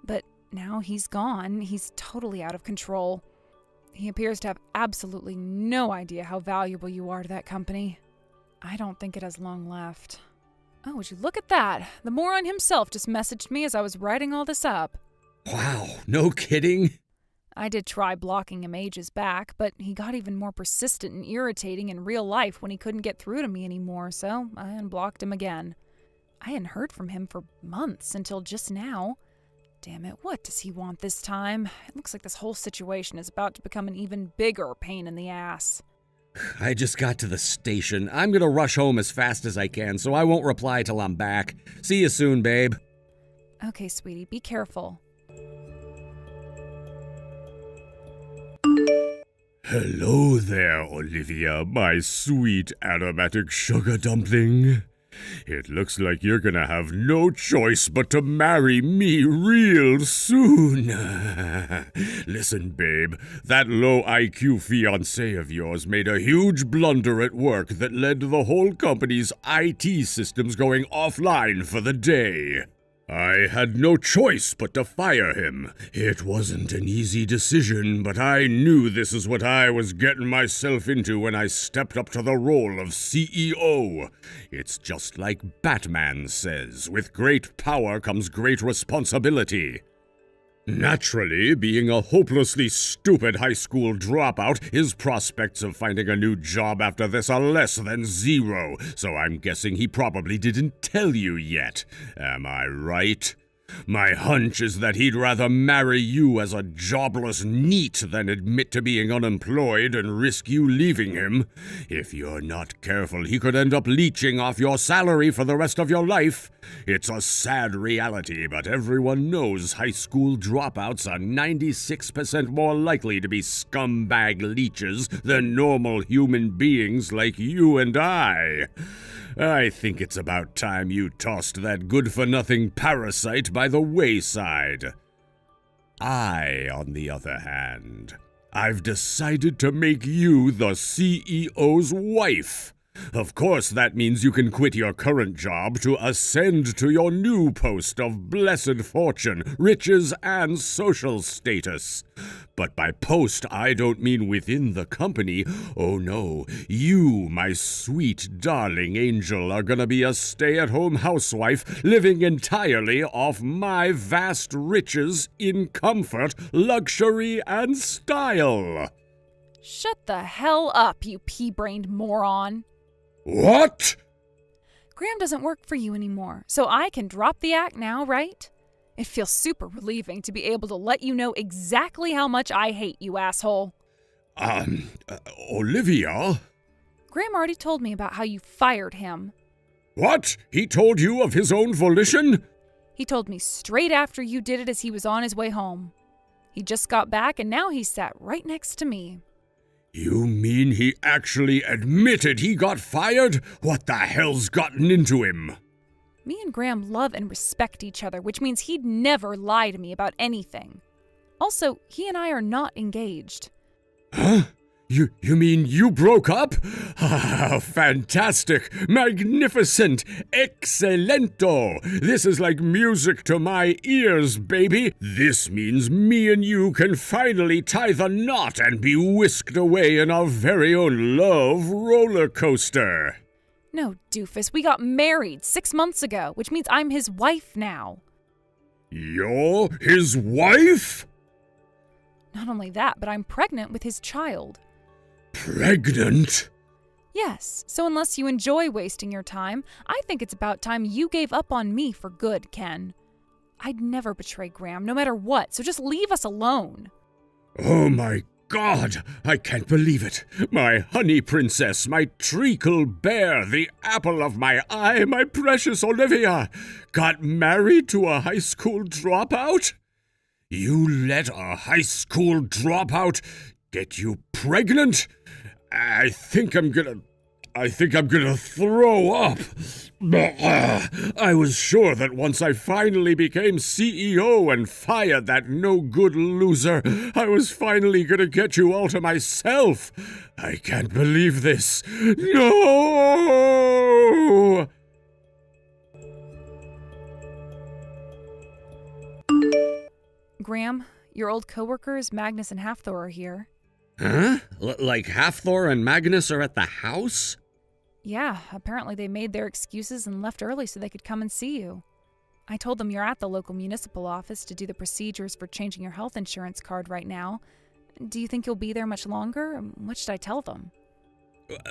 But now he's gone. He's totally out of control. He appears to have absolutely no idea how valuable you are to that company. I don't think it has long left. Oh, would you look at that? The moron himself just messaged me as I was writing all this up. Wow, no kidding? I did try blocking him ages back, but he got even more persistent and irritating in real life when he couldn't get through to me anymore, so I unblocked him again. I hadn't heard from him for months until just now. Damn it, what does he want this time? It looks like this whole situation is about to become an even bigger pain in the ass. I just got to the station. I'm gonna rush home as fast as I can, so I won't reply till I'm back. See you soon, babe. Okay, sweetie, be careful. Hello there, Olivia, my sweet aromatic sugar dumpling. It looks like you're gonna have no choice but to marry me real soon. Listen, babe, that low IQ fiancé of yours made a huge blunder at work that led to the whole company's IT systems going offline for the day. I had no choice but to fire him. It wasn't an easy decision, but I knew this is what I was getting myself into when I stepped up to the role of CEO. It's just like Batman says, with great power comes great responsibility. Naturally, being a hopelessly stupid high school dropout, his prospects of finding a new job after this are less than zero, so I'm guessing he probably didn't tell you yet. Am I right? My hunch is that he'd rather marry you as a jobless neat than admit to being unemployed and risk you leaving him. If you're not careful, he could end up leeching off your salary for the rest of your life. It's a sad reality, but everyone knows high school dropouts are 96% more likely to be scumbag leeches than normal human beings like you and I. I think it's about time you tossed that good-for-nothing parasite by the wayside. On the other hand, I've decided to make you the CEO's wife. Of course, that means you can quit your current job to ascend to your new post of blessed fortune, riches, and social status. But by post, I don't mean within the company. Oh no, you, my sweet darling angel, are gonna be a stay-at-home housewife living entirely off my vast riches in comfort, luxury, and style. Shut the hell up, you pea-brained moron. What? Graham doesn't work for you anymore, so I can drop the act now, right? It feels super relieving to be able to let you know exactly how much I hate you, asshole. Olivia? Graham already told me about how you fired him. What? He told you of his own volition? He told me straight after you did it as he was on his way home. He just got back and now he sat right next to me. You mean he actually admitted he got fired? What the hell's gotten into him? Me and Graham love and respect each other, which means he'd never lie to me about anything. Also, he and I are not engaged. Huh? You mean you broke up? Ah, fantastic, magnificent, excellento. This is like music to my ears, baby. This means me and you can finally tie the knot and be whisked away in our very own love roller coaster. No, doofus, we got married 6 months ago, which means I'm his wife now. You're his wife? Not only that, but I'm pregnant with his child. Pregnant? Yes, so unless you enjoy wasting your time, I think it's about time you gave up on me for good, Ken. I'd never betray Graham, no matter what, so just leave us alone. Oh my God, I can't believe it. My honey princess, my treacle bear, the apple of my eye, my precious Olivia, got married to a high school dropout? You let a high school dropout get you pregnant? I think I'm gonna throw up. I was sure that once I finally became CEO and fired that no-good loser, I was finally gonna get you all to myself. I can't believe this. No! Graham, your old coworkers Magnus and Hafthor are here. Huh? Like Hafthor and Magnus are at the house? Yeah, apparently they made their excuses and left early so they could come and see you. I told them you're at the local municipal office to do the procedures for changing your health insurance card right now. Do you think you'll be there much longer? What should I tell them?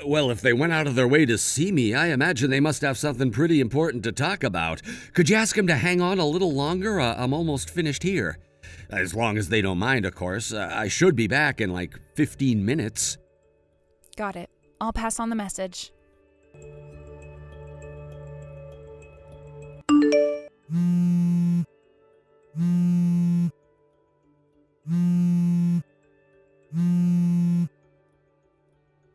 Well, if they went out of their way to see me, I imagine they must have something pretty important to talk about. Could you ask them to hang on a little longer? I'm almost finished here. As long as they don't mind, of course. I should be back in like 15 minutes. Got it. I'll pass on the message.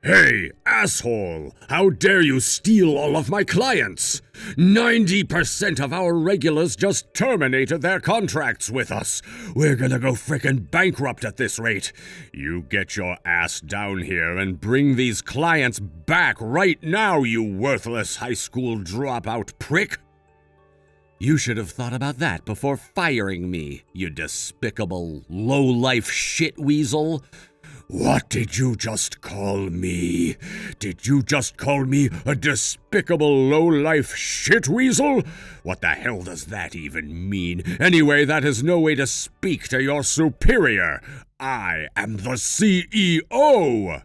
Hey, asshole! How dare you steal all of my clients? 90% of our regulars just terminated their contracts with us. We're gonna go frickin' bankrupt at this rate. You get your ass down here and bring these clients back right now, you worthless high school dropout prick. You should have thought about that before firing me, you despicable, low-life shit-weasel. What did you just call me? Did you just call me a despicable low-life shitweasel? What the hell does that even mean? Anyway, that is no way to speak to your superior. I am the CEO.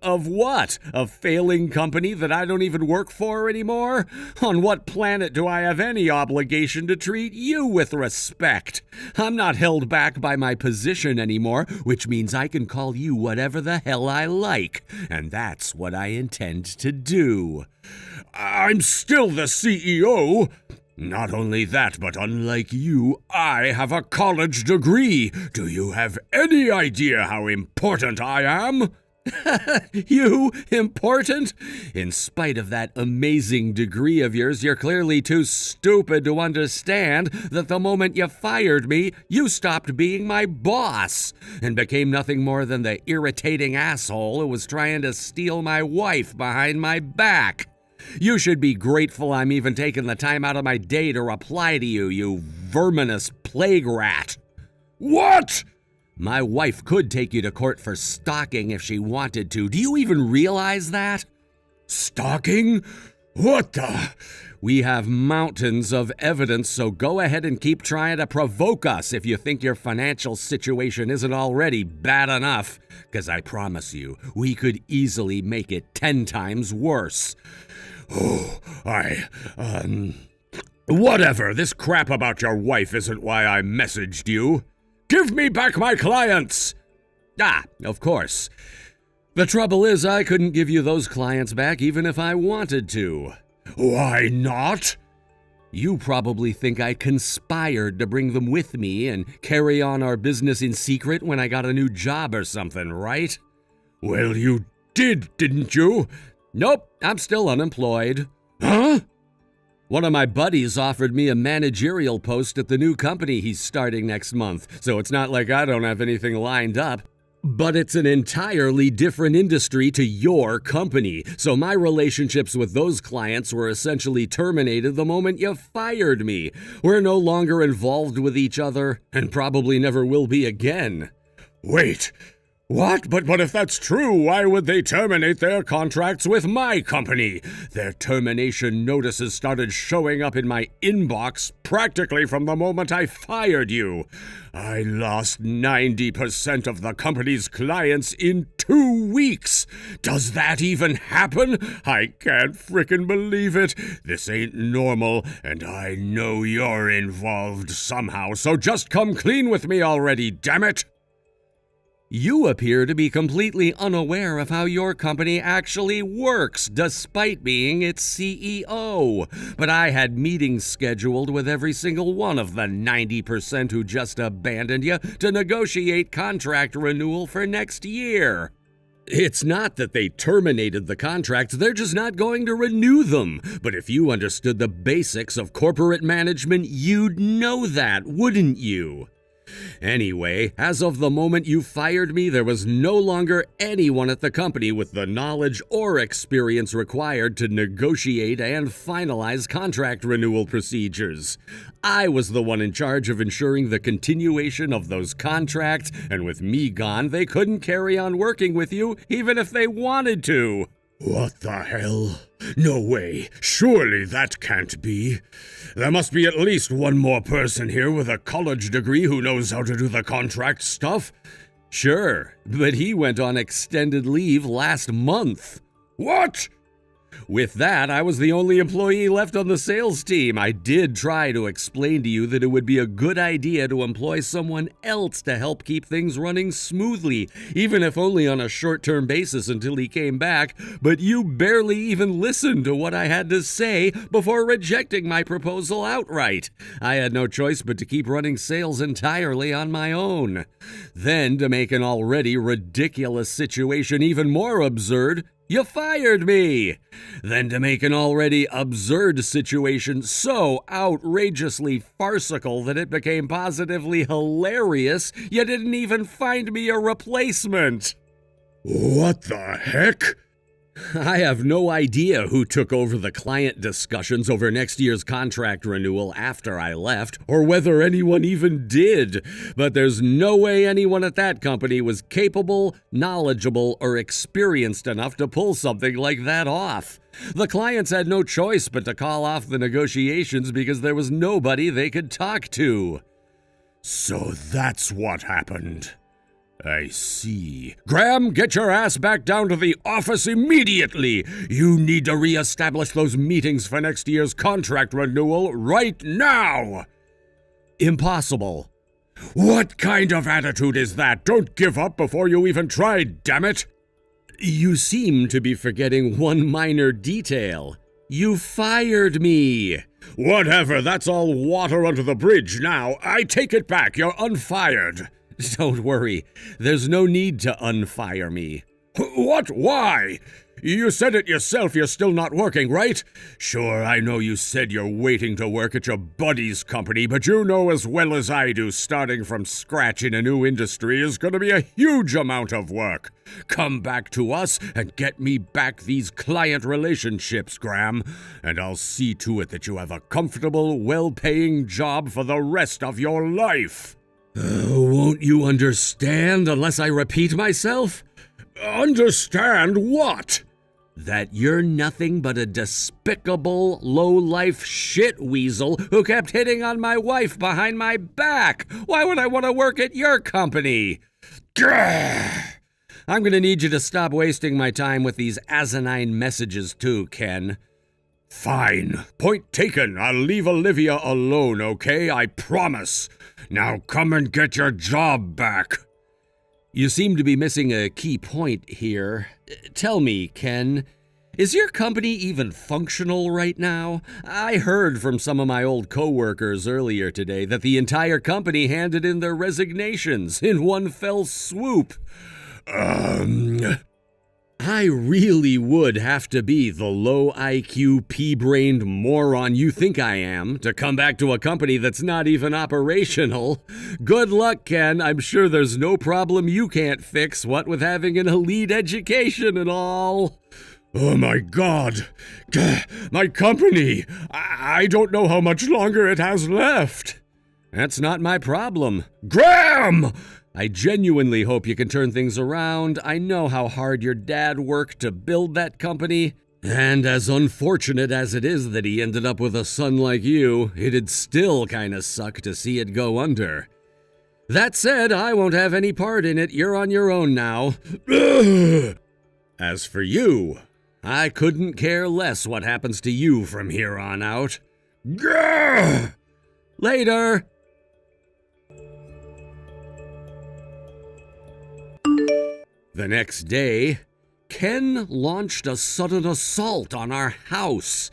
Of what? A failing company that I don't even work for anymore? On what planet do I have any obligation to treat you with respect? I'm not held back by my position anymore, which means I can call you whatever the hell I like. And that's what I intend to do. I'm still the CEO. Not only that, but unlike you, I have a college degree. Do you have any idea how important I am? You important? In spite of that amazing degree of yours, you're clearly too stupid to understand that the moment you fired me, you stopped being my boss and became nothing more than the irritating asshole who was trying to steal my wife behind my back. You should be grateful I'm even taking the time out of my day to reply to you, you verminous plague rat. What? My wife could take you to court for stalking if she wanted to. Do you even realize that? Stalking? What the? We have mountains of evidence, so go ahead and keep trying to provoke us if you think your financial situation isn't already bad enough. 'Cause I promise you, we could easily make it 10 times worse. Oh, whatever. This crap about your wife isn't why I messaged you. Give me back my clients! Ah, of course. The trouble is I couldn't give you those clients back even if I wanted to. Why not? You probably think I conspired to bring them with me and carry on our business in secret when I got a new job or something, right? Well, you did, didn't you? Nope, I'm still unemployed. Huh? One of my buddies offered me a managerial post at the new company he's starting next month, so it's not like I don't have anything lined up. But it's an entirely different industry to your company, so my relationships with those clients were essentially terminated the moment you fired me. We're no longer involved with each other, and probably never will be again. Wait, What? But if that's true, why would they terminate their contracts with my company? Their termination notices started showing up in my inbox practically from the moment I fired you. I lost 90% of the company's clients in 2 weeks. Does that even happen? I can't frickin' believe it. This ain't normal, and I know you're involved somehow, so just come clean with me already, damn it! You appear to be completely unaware of how your company actually works, despite being its CEO. But I had meetings scheduled with every single one of the 90% who just abandoned you to negotiate contract renewal for next year. It's not that they terminated the contracts, they're just not going to renew them. But if you understood the basics of corporate management, you'd know that, wouldn't you? Anyway, as of the moment you fired me, there was no longer anyone at the company with the knowledge or experience required to negotiate and finalize contract renewal procedures. I was the one in charge of ensuring the continuation of those contracts, and with me gone, they couldn't carry on working with you even if they wanted to. What the hell? No way. Surely that can't be. There must be at least one more person here with a college degree who knows how to do the contract stuff. Sure, but he went on extended leave last month. What? With that, I was the only employee left on the sales team. I did try to explain to you that it would be a good idea to employ someone else to help keep things running smoothly, even if only on a short-term basis until he came back, but you barely even listened to what I had to say before rejecting my proposal outright. I had no choice but to keep running sales entirely on my own. Then, to make an already ridiculous situation even more absurd, you fired me! Then to make an already absurd situation so outrageously farcical that it became positively hilarious, you didn't even find me a replacement! What the heck? I have no idea who took over the client discussions over next year's contract renewal after I left, or whether anyone even did, but there's no way anyone at that company was capable, knowledgeable, or experienced enough to pull something like that off. The clients had no choice but to call off the negotiations because there was nobody they could talk to. So that's what happened. I see. Graham, get your ass back down to the office immediately. You need to re-establish those meetings for next year's contract renewal right now. Impossible. What kind of attitude is that? Don't give up before you even try, damn it. You seem to be forgetting one minor detail. You fired me. Whatever, that's all water under the bridge now. I take it back, you're unfired. Don't worry, there's no need to unfire me. What? Why? You said it yourself, you're still not working, right? Sure, I know you said you're waiting to work at your buddy's company, but you know as well as I do starting from scratch in a new industry is going to be a huge amount of work. Come back to us and get me back these client relationships, Graham, and I'll see to it that you have a comfortable, well-paying job for the rest of your life. Won't you understand unless I repeat myself? Understand what? That you're nothing but a despicable, low-life shit weasel who kept hitting on my wife behind my back. Why would I want to work at your company? Grr! I'm gonna need you to stop wasting my time with these asinine messages too, Ken. Fine. Point taken. I'll leave Olivia alone, okay? I promise. Now come and get your job back. You seem to be missing a key point here. Tell me, Ken, is your company even functional right now? I heard from some of my old coworkers earlier today that the entire company handed in their resignations in one fell swoop. I really would have to be the low IQ, pea-brained moron you think I am to come back to a company that's not even operational. Good luck, Ken. I'm sure there's no problem you can't fix, what with having an elite education and all. Oh my God! My company! I don't know how much longer it has left. That's not my problem. Graham! I genuinely hope you can turn things around. I know how hard your dad worked to build that company. And as unfortunate as it is that he ended up with a son like you, it'd still kinda suck to see it go under. That said, I won't have any part in it. You're on your own now. As for you, I couldn't care less what happens to you from here on out. Later! The next day, Ken launched a sudden assault on our house.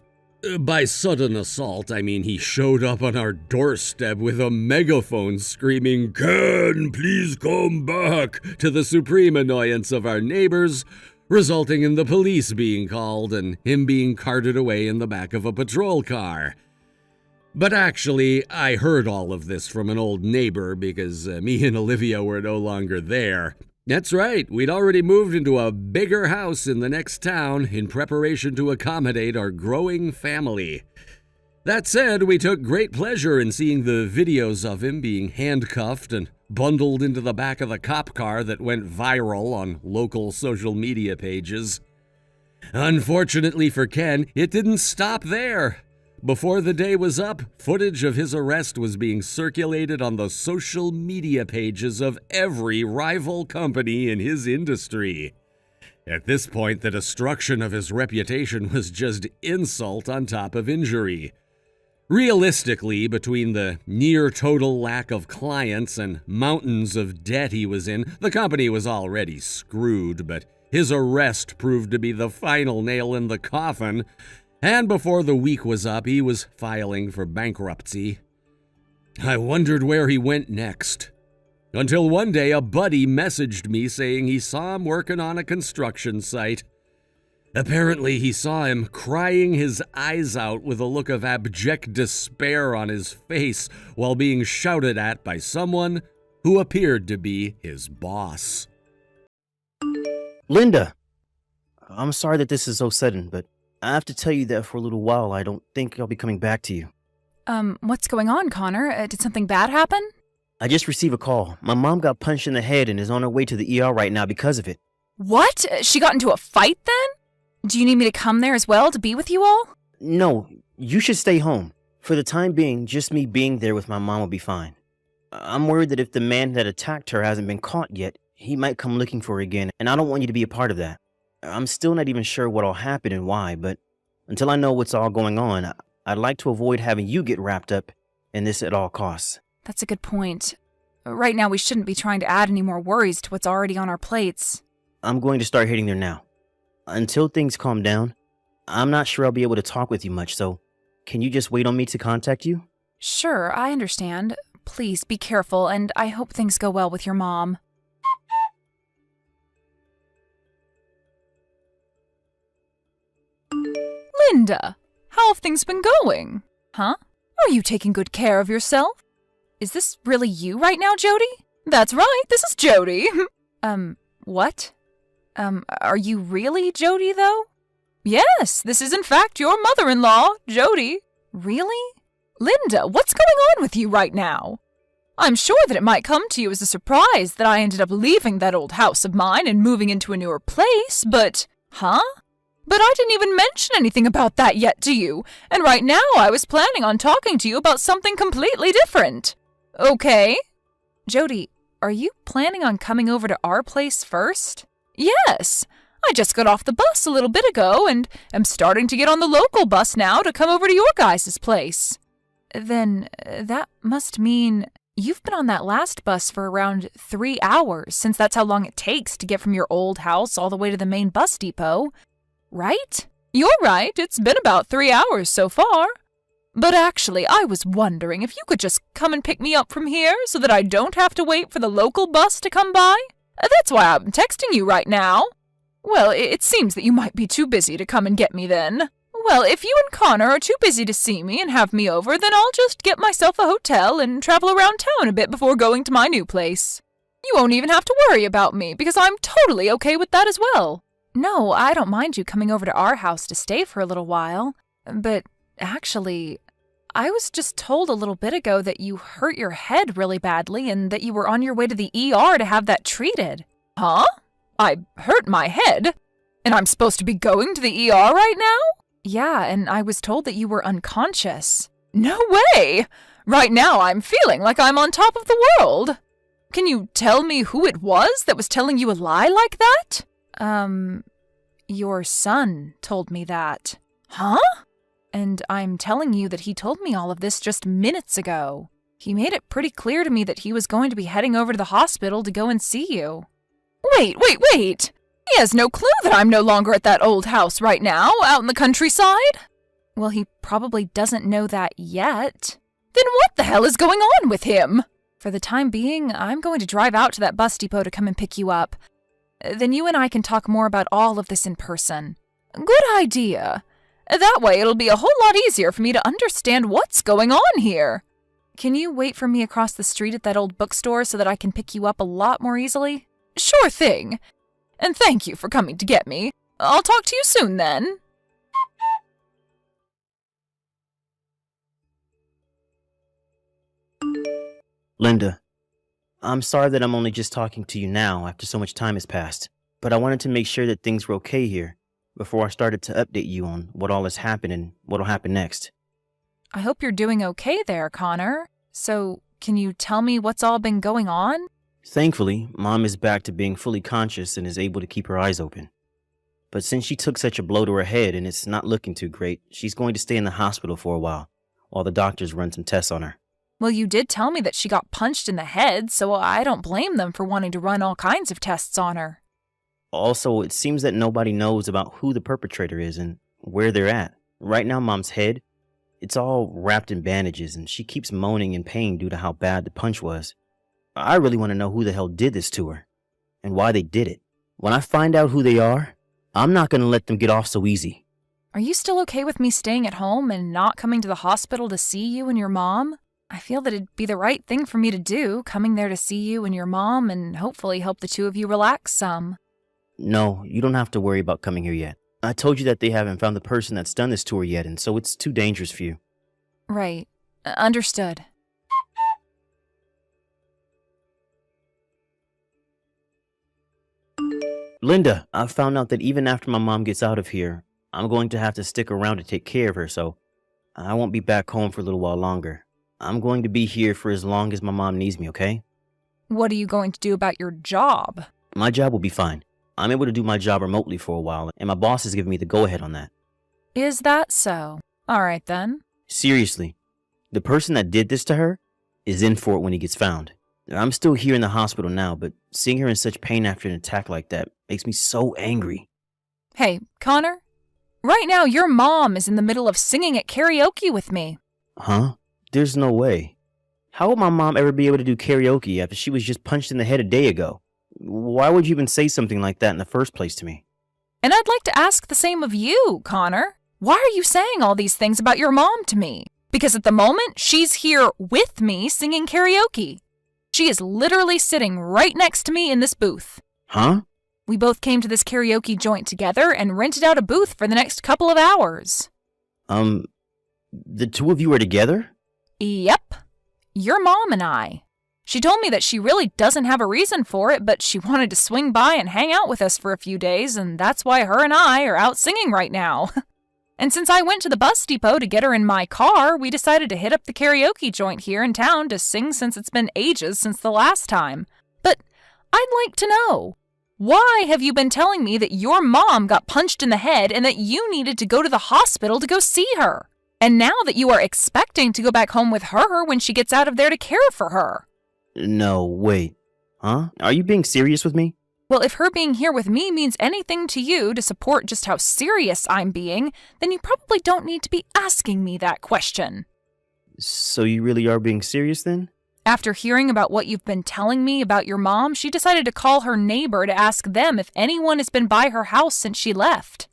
By sudden assault, I mean he showed up on our doorstep with a megaphone screaming, "Ken, please come back," to the supreme annoyance of our neighbors, resulting in the police being called and him being carted away in the back of a patrol car. But actually, I heard all of this from an old neighbor because me and Olivia were no longer there. That's right, we'd already moved into a bigger house in the next town in preparation to accommodate our growing family. That said, we took great pleasure in seeing the videos of him being handcuffed and bundled into the back of the cop car that went viral on local social media pages. Unfortunately for Ken, it didn't stop there. Before the day was up, footage of his arrest was being circulated on the social media pages of every rival company in his industry. At this point, the destruction of his reputation was just insult on top of injury. Realistically, between the near-total lack of clients and mountains of debt he was in, the company was already screwed, but his arrest proved to be the final nail in the coffin. And before the week was up, he was filing for bankruptcy. I wondered where he went next. Until one day, a buddy messaged me saying he saw him working on a construction site. Apparently, he saw him crying his eyes out with a look of abject despair on his face while being shouted at by someone who appeared to be his boss. Linda! I'm sorry that this is so sudden, but I have to tell you that for a little while, I don't think I'll be coming back to you. What's going on, Connor? Did something bad happen? I just received a call. My mom got punched in the head and is on her way to the ER right now because of it. What? She got into a fight then? Do you need me to come there as well to be with you all? No, you should stay home. For the time being, just me being there with my mom will be fine. I'm worried that if the man that attacked her hasn't been caught yet, he might come looking for her again, and I don't want you to be a part of that. I'm still not even sure what'll happen and why, but until I know what's all going on, I'd like to avoid having you get wrapped up in this at all costs. That's a good point. Right now, we shouldn't be trying to add any more worries to what's already on our plates. I'm going to start heading there now. Until things calm down, I'm not sure I'll be able to talk with you much, so can you just wait on me to contact you? Sure, I understand. Please be careful, and I hope things go well with your mom. Linda, how have things been going? Huh? Are you taking good care of yourself? Is this really you right now, Jody? That's right, this is Jody. What? Are you really Jody, though? Yes, this is in fact your mother-in-law, Jody. Really? Linda, what's going on with you right now? I'm sure that it might come to you as a surprise that I ended up leaving that old house of mine and moving into a newer place, but... Huh? But I didn't even mention anything about that yet to you, and right now I was planning on talking to you about something completely different. Okay? Jody, are you planning on coming over to our place first? Yes! I just got off the bus a little bit ago and am starting to get on the local bus now to come over to your guys' place. Then that must mean you've been on that last bus for around 3 hours, since that's how long it takes to get from your old house all the way to the main bus depot. Right? You're right, it's been about 3 hours so far. But actually, I was wondering if you could just come and pick me up from here so that I don't have to wait for the local bus to come by. That's why I'm texting you right now. Well, it seems that you might be too busy to come and get me then. Well, if you and Connor are too busy to see me and have me over, then I'll just get myself a hotel and travel around town a bit before going to my new place. You won't even have to worry about me, because I'm totally okay with that as well. No, I don't mind you coming over to our house to stay for a little while. But actually, I was just told a little bit ago that you hurt your head really badly and that you were on your way to the ER to have that treated. Huh? I hurt my head? And I'm supposed to be going to the ER right now? Yeah, and I was told that you were unconscious. No way! Right now I'm feeling like I'm on top of the world. Can you tell me who it was that was telling you a lie like that? Your son told me that. Huh? And I'm telling you that he told me all of this just minutes ago. He made it pretty clear to me that he was going to be heading over to the hospital to go and see you. Wait! He has no clue that I'm no longer at that old house right now, out in the countryside? Well, he probably doesn't know that yet. Then what the hell is going on with him? For the time being, I'm going to drive out to that bus depot to come and pick you up. Then you and I can talk more about all of this in person. Good idea. That way it'll be a whole lot easier for me to understand what's going on here. Can you wait for me across the street at that old bookstore so that I can pick you up a lot more easily? Sure thing. And thank you for coming to get me. I'll talk to you soon then. Linda, I'm sorry that I'm only just talking to you now after so much time has passed, but I wanted to make sure that things were okay here before I started to update you on what all has happened and what'll happen next. I hope you're doing okay there, Connor. So, can you tell me what's all been going on? Thankfully, Mom is back to being fully conscious and is able to keep her eyes open. But since she took such a blow to her head and it's not looking too great, she's going to stay in the hospital for a while the doctors run some tests on her. Well, you did tell me that she got punched in the head, so I don't blame them for wanting to run all kinds of tests on her. Also, it seems that nobody knows about who the perpetrator is and where they're at. Right now, Mom's head, it's all wrapped in bandages and she keeps moaning in pain due to how bad the punch was. I really want to know who the hell did this to her and why they did it. When I find out who they are, I'm not going to let them get off so easy. Are you still okay with me staying at home and not coming to the hospital to see you and your mom? I feel that it'd be the right thing for me to do, coming there to see you and your mom and hopefully help the two of you relax some. No, you don't have to worry about coming here yet. I told you that they haven't found the person that's done this to her yet, and so it's too dangerous for you. Right. Understood. Linda, I found out that even after my mom gets out of here, I'm going to have to stick around to take care of her, so I won't be back home for a little while longer. I'm going to be here for as long as my mom needs me, okay? What are you going to do about your job? My job will be fine. I'm able to do my job remotely for a while, and my boss has given me the go-ahead on that. Is that so? All right, then. Seriously, the person that did this to her is in for it when he gets found. I'm still here in the hospital now, but seeing her in such pain after an attack like that makes me so angry. Hey, Connor, right now your mom is in the middle of singing at karaoke with me. Huh? There's no way. How would my mom ever be able to do karaoke after she was just punched in the head a day ago? Why would you even say something like that in the first place to me? And I'd like to ask the same of you, Connor. Why are you saying all these things about your mom to me? Because at the moment, she's here with me singing karaoke. She is literally sitting right next to me in this booth. Huh? We both came to this karaoke joint together and rented out a booth for the next couple of hours. The two of you are together? Yep. Your mom and I. She told me that she really doesn't have a reason for it, but she wanted to swing by and hang out with us for a few days, and that's why her and I are out singing right now. And since I went to the bus depot to get her in my car, we decided to hit up the karaoke joint here in town to sing since it's been ages since the last time. But I'd like to know, why have you been telling me that your mom got punched in the head and that you needed to go to the hospital to go see her? And now that you are expecting to go back home with her when she gets out of there to care for her. No, wait. Huh? Are you being serious with me? Well, if her being here with me means anything to you to support just how serious I'm being, then you probably don't need to be asking me that question. So you really are being serious then? After hearing about what you've been telling me about your mom, she decided to call her neighbor to ask them if anyone has been by her house since she left.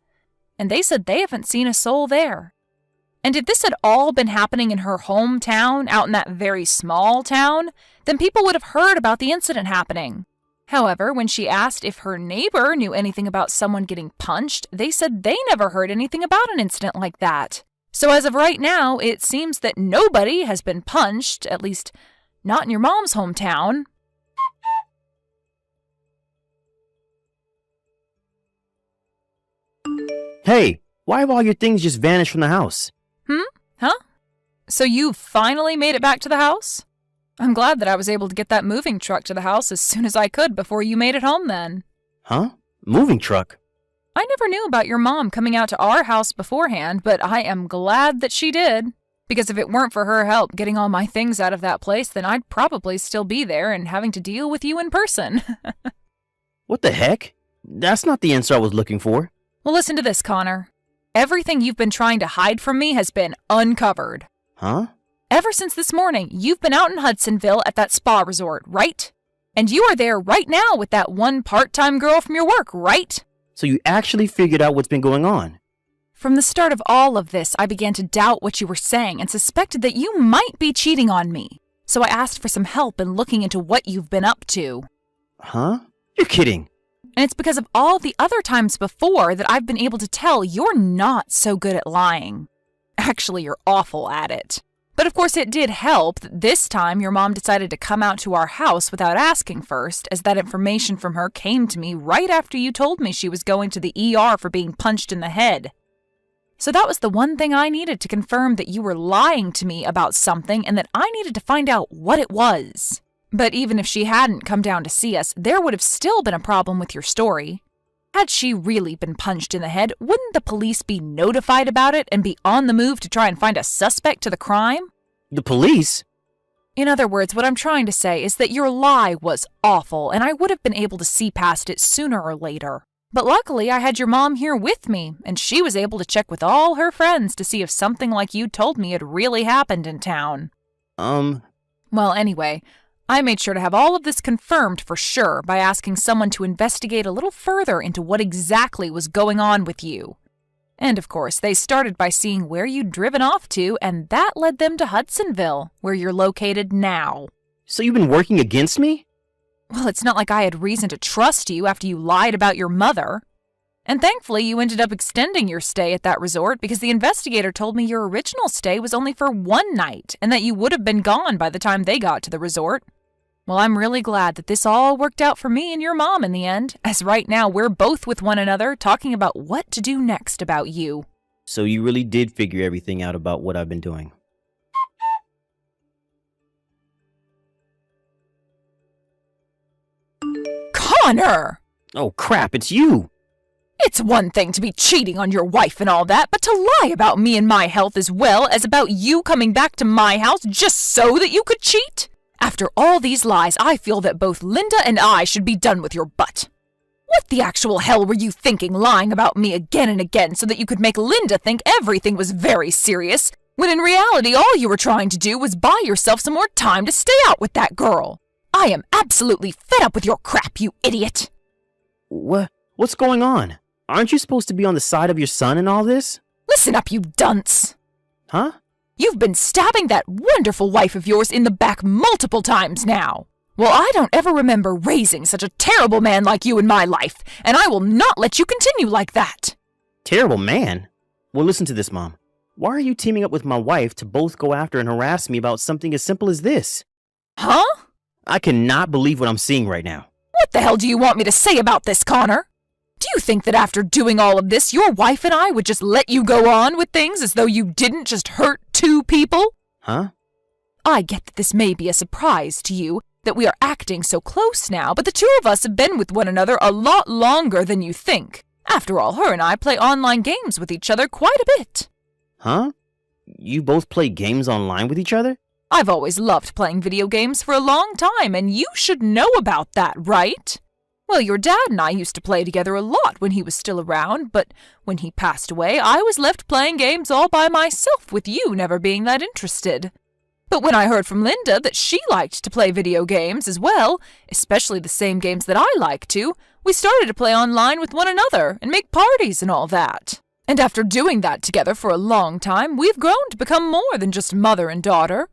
And they said they haven't seen a soul there. And if this had all been happening in her hometown, out in that very small town, then people would have heard about the incident happening. However, when she asked if her neighbor knew anything about someone getting punched, they said they never heard anything about an incident like that. So as of right now, it seems that nobody has been punched, at least not in your mom's hometown. Hey, why have all your things just vanished from the house? Huh? So you finally made it back to the house? I'm glad that I was able to get that moving truck to the house as soon as I could before you made it home then. Huh? Moving truck? I never knew about your mom coming out to our house beforehand, but I am glad that she did. Because if it weren't for her help getting all my things out of that place, then I'd probably still be there and having to deal with you in person. What the heck? That's not the answer I was looking for. Well, listen to this, Connor. Everything you've been trying to hide from me has been uncovered. Huh? Ever since this morning, you've been out in Hudsonville at that spa resort, right? And you are there right now with that one part-time girl from your work, right? So you actually figured out what's been going on? From the start of all of this, I began to doubt what you were saying and suspected that you might be cheating on me. So I asked for some help in looking into what you've been up to. Huh? You're kidding. And it's because of all the other times before that I've been able to tell you're not so good at lying. Actually, you're awful at it. But of course it did help that this time your mom decided to come out to our house without asking first, as that information from her came to me right after you told me she was going to the ER for being punched in the head. So that was the one thing I needed to confirm that you were lying to me about something and that I needed to find out what it was. But even if she hadn't come down to see us, there would have still been a problem with your story. Had she really been punched in the head, wouldn't the police be notified about it and be on the move to try and find a suspect to the crime? The police? In other words, what I'm trying to say is that your lie was awful, and I would have been able to see past it sooner or later. But luckily, I had your mom here with me, and she was able to check with all her friends to see if something like you told me had really happened in town. Well, anyway, I made sure to have all of this confirmed for sure by asking someone to investigate a little further into what exactly was going on with you. And of course, they started by seeing where you'd driven off to, and that led them to Hudsonville, where you're located now. So you've been working against me? Well, it's not like I had reason to trust you after you lied about your mother. And thankfully, you ended up extending your stay at that resort because the investigator told me your original stay was only for one night and that you would have been gone by the time they got to the resort. Well, I'm really glad that this all worked out for me and your mom in the end, as right now we're both with one another talking about what to do next about you. So you really did figure everything out about what I've been doing. Connor! Oh crap, it's you! It's one thing to be cheating on your wife and all that, but to lie about me and my health as well as about you coming back to my house just so that you could cheat? After all these lies, I feel that both Linda and I should be done with your butt. What the actual hell were you thinking lying about me again and again so that you could make Linda think everything was very serious, when in reality all you were trying to do was buy yourself some more time to stay out with that girl? I am absolutely fed up with your crap, you idiot! What's going on? Aren't you supposed to be on the side of your son in all this? Listen up, you dunce! Huh? You've been stabbing that wonderful wife of yours in the back multiple times now. Well, I don't ever remember raising such a terrible man like you in my life, and I will not let you continue like that. Terrible man? Well, listen to this, Mom. Why are you teaming up with my wife to both go after and harass me about something as simple as this? Huh? I cannot believe what I'm seeing right now. What the hell do you want me to say about this, Connor? Do you think that after doing all of this, your wife and I would just let you go on with things as though you didn't just hurt two people? Huh? I get that this may be a surprise to you, that we are acting so close now, but the two of us have been with one another a lot longer than you think. After all, her and I play online games with each other quite a bit. Huh? You both play games online with each other? I've always loved playing video games for a long time, and you should know about that, right? Well, your dad and I used to play together a lot when he was still around, but when he passed away, I was left playing games all by myself with you never being that interested. But when I heard from Linda that she liked to play video games as well, especially the same games that I like to, we started to play online with one another and make parties and all that. And after doing that together for a long time, we've grown to become more than just mother and daughter.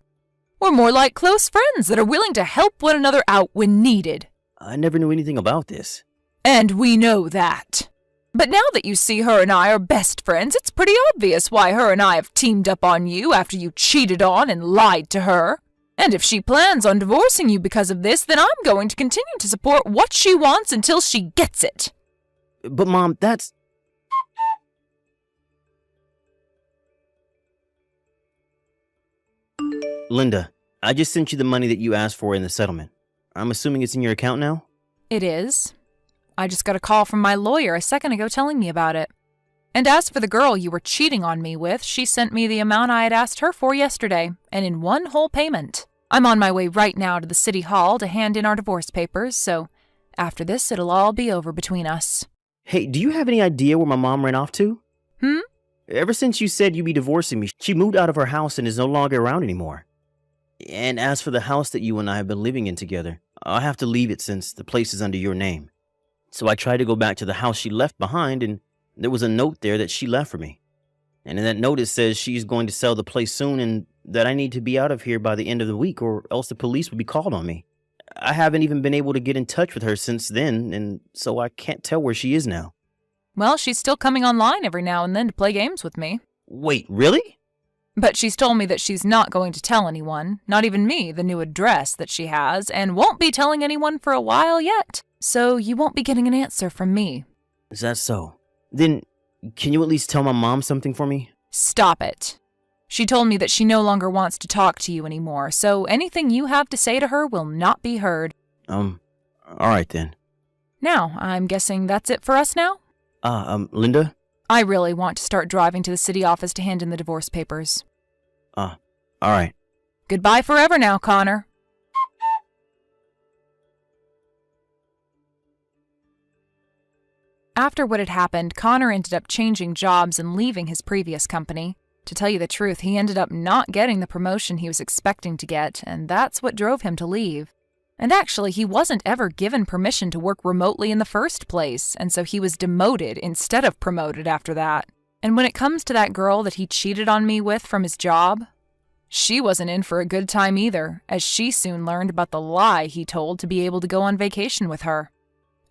We're more like close friends that are willing to help one another out when needed. I never knew anything about this. And we know that. But now that you see her and I are best friends, it's pretty obvious why her and I have teamed up on you after you cheated on and lied to her. And if she plans on divorcing you because of this, then I'm going to continue to support what she wants until she gets it. But Mom, that's... Linda, I just sent you the money that you asked for in the settlement. I'm assuming it's in your account now? It is. I just got a call from my lawyer a second ago telling me about it. And as for the girl you were cheating on me with, she sent me the amount I had asked her for yesterday, and in one whole payment. I'm on my way right now to the city hall to hand in our divorce papers, so after this it'll all be over between us. Hey, do you have any idea where my mom ran off to? Ever since you said you'd be divorcing me, she moved out of her house and is no longer around anymore. And as for the house that you and I have been living in together, I'll have to leave it since the place is under your name. So I tried to go back to the house she left behind, and there was a note there that she left for me. And in that note it says she's going to sell the place soon and that I need to be out of here by the end of the week or else the police will be called on me. I haven't even been able to get in touch with her since then, and so I can't tell where she is now. Well, she's still coming online every now and then to play games with me. Wait, really? But she's told me that she's not going to tell anyone, not even me, the new address that she has, and won't be telling anyone for a while yet. So you won't be getting an answer from me. Is that so? Then, can you at least tell my mom something for me? Stop it. She told me that she no longer wants to talk to you anymore, so anything you have to say to her will not be heard. Alright then. Now, I'm guessing that's it for us now? Linda? I really want to start driving to the city office to hand in the divorce papers. Alright. Goodbye forever now, Connor. After what had happened, Connor ended up changing jobs and leaving his previous company. To tell you the truth, he ended up not getting the promotion he was expecting to get, and that's what drove him to leave. And actually, he wasn't ever given permission to work remotely in the first place, and so he was demoted instead of promoted after that. And when it comes to that girl that he cheated on me with from his job, she wasn't in for a good time either, as she soon learned about the lie he told to be able to go on vacation with her.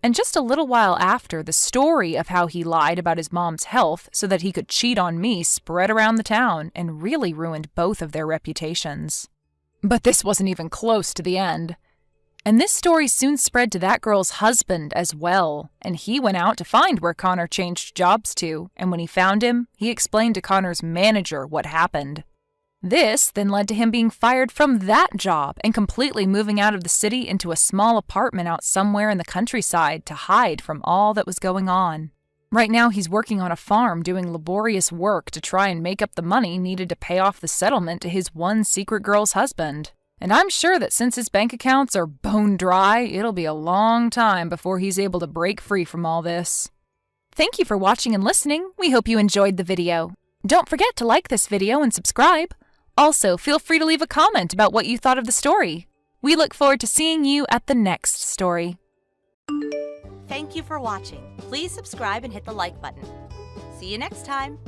And just a little while after, the story of how he lied about his mom's health so that he could cheat on me spread around the town and really ruined both of their reputations. But this wasn't even close to the end. And this story soon spread to that girl's husband as well, and he went out to find where Connor changed jobs to, and when he found him, he explained to Connor's manager what happened. This then led to him being fired from that job and completely moving out of the city into a small apartment out somewhere in the countryside to hide from all that was going on. Right now he's working on a farm doing laborious work to try and make up the money needed to pay off the settlement to his one secret girl's husband. And I'm sure that since his bank accounts are bone dry, it'll be a long time before he's able to break free from all this. Thank you for watching and listening. We hope you enjoyed the video. Don't forget to like this video and subscribe. Also, feel free to leave a comment about what you thought of the story. We look forward to seeing you at the next story. Thank you for watching. Please subscribe and hit the like button. See you next time.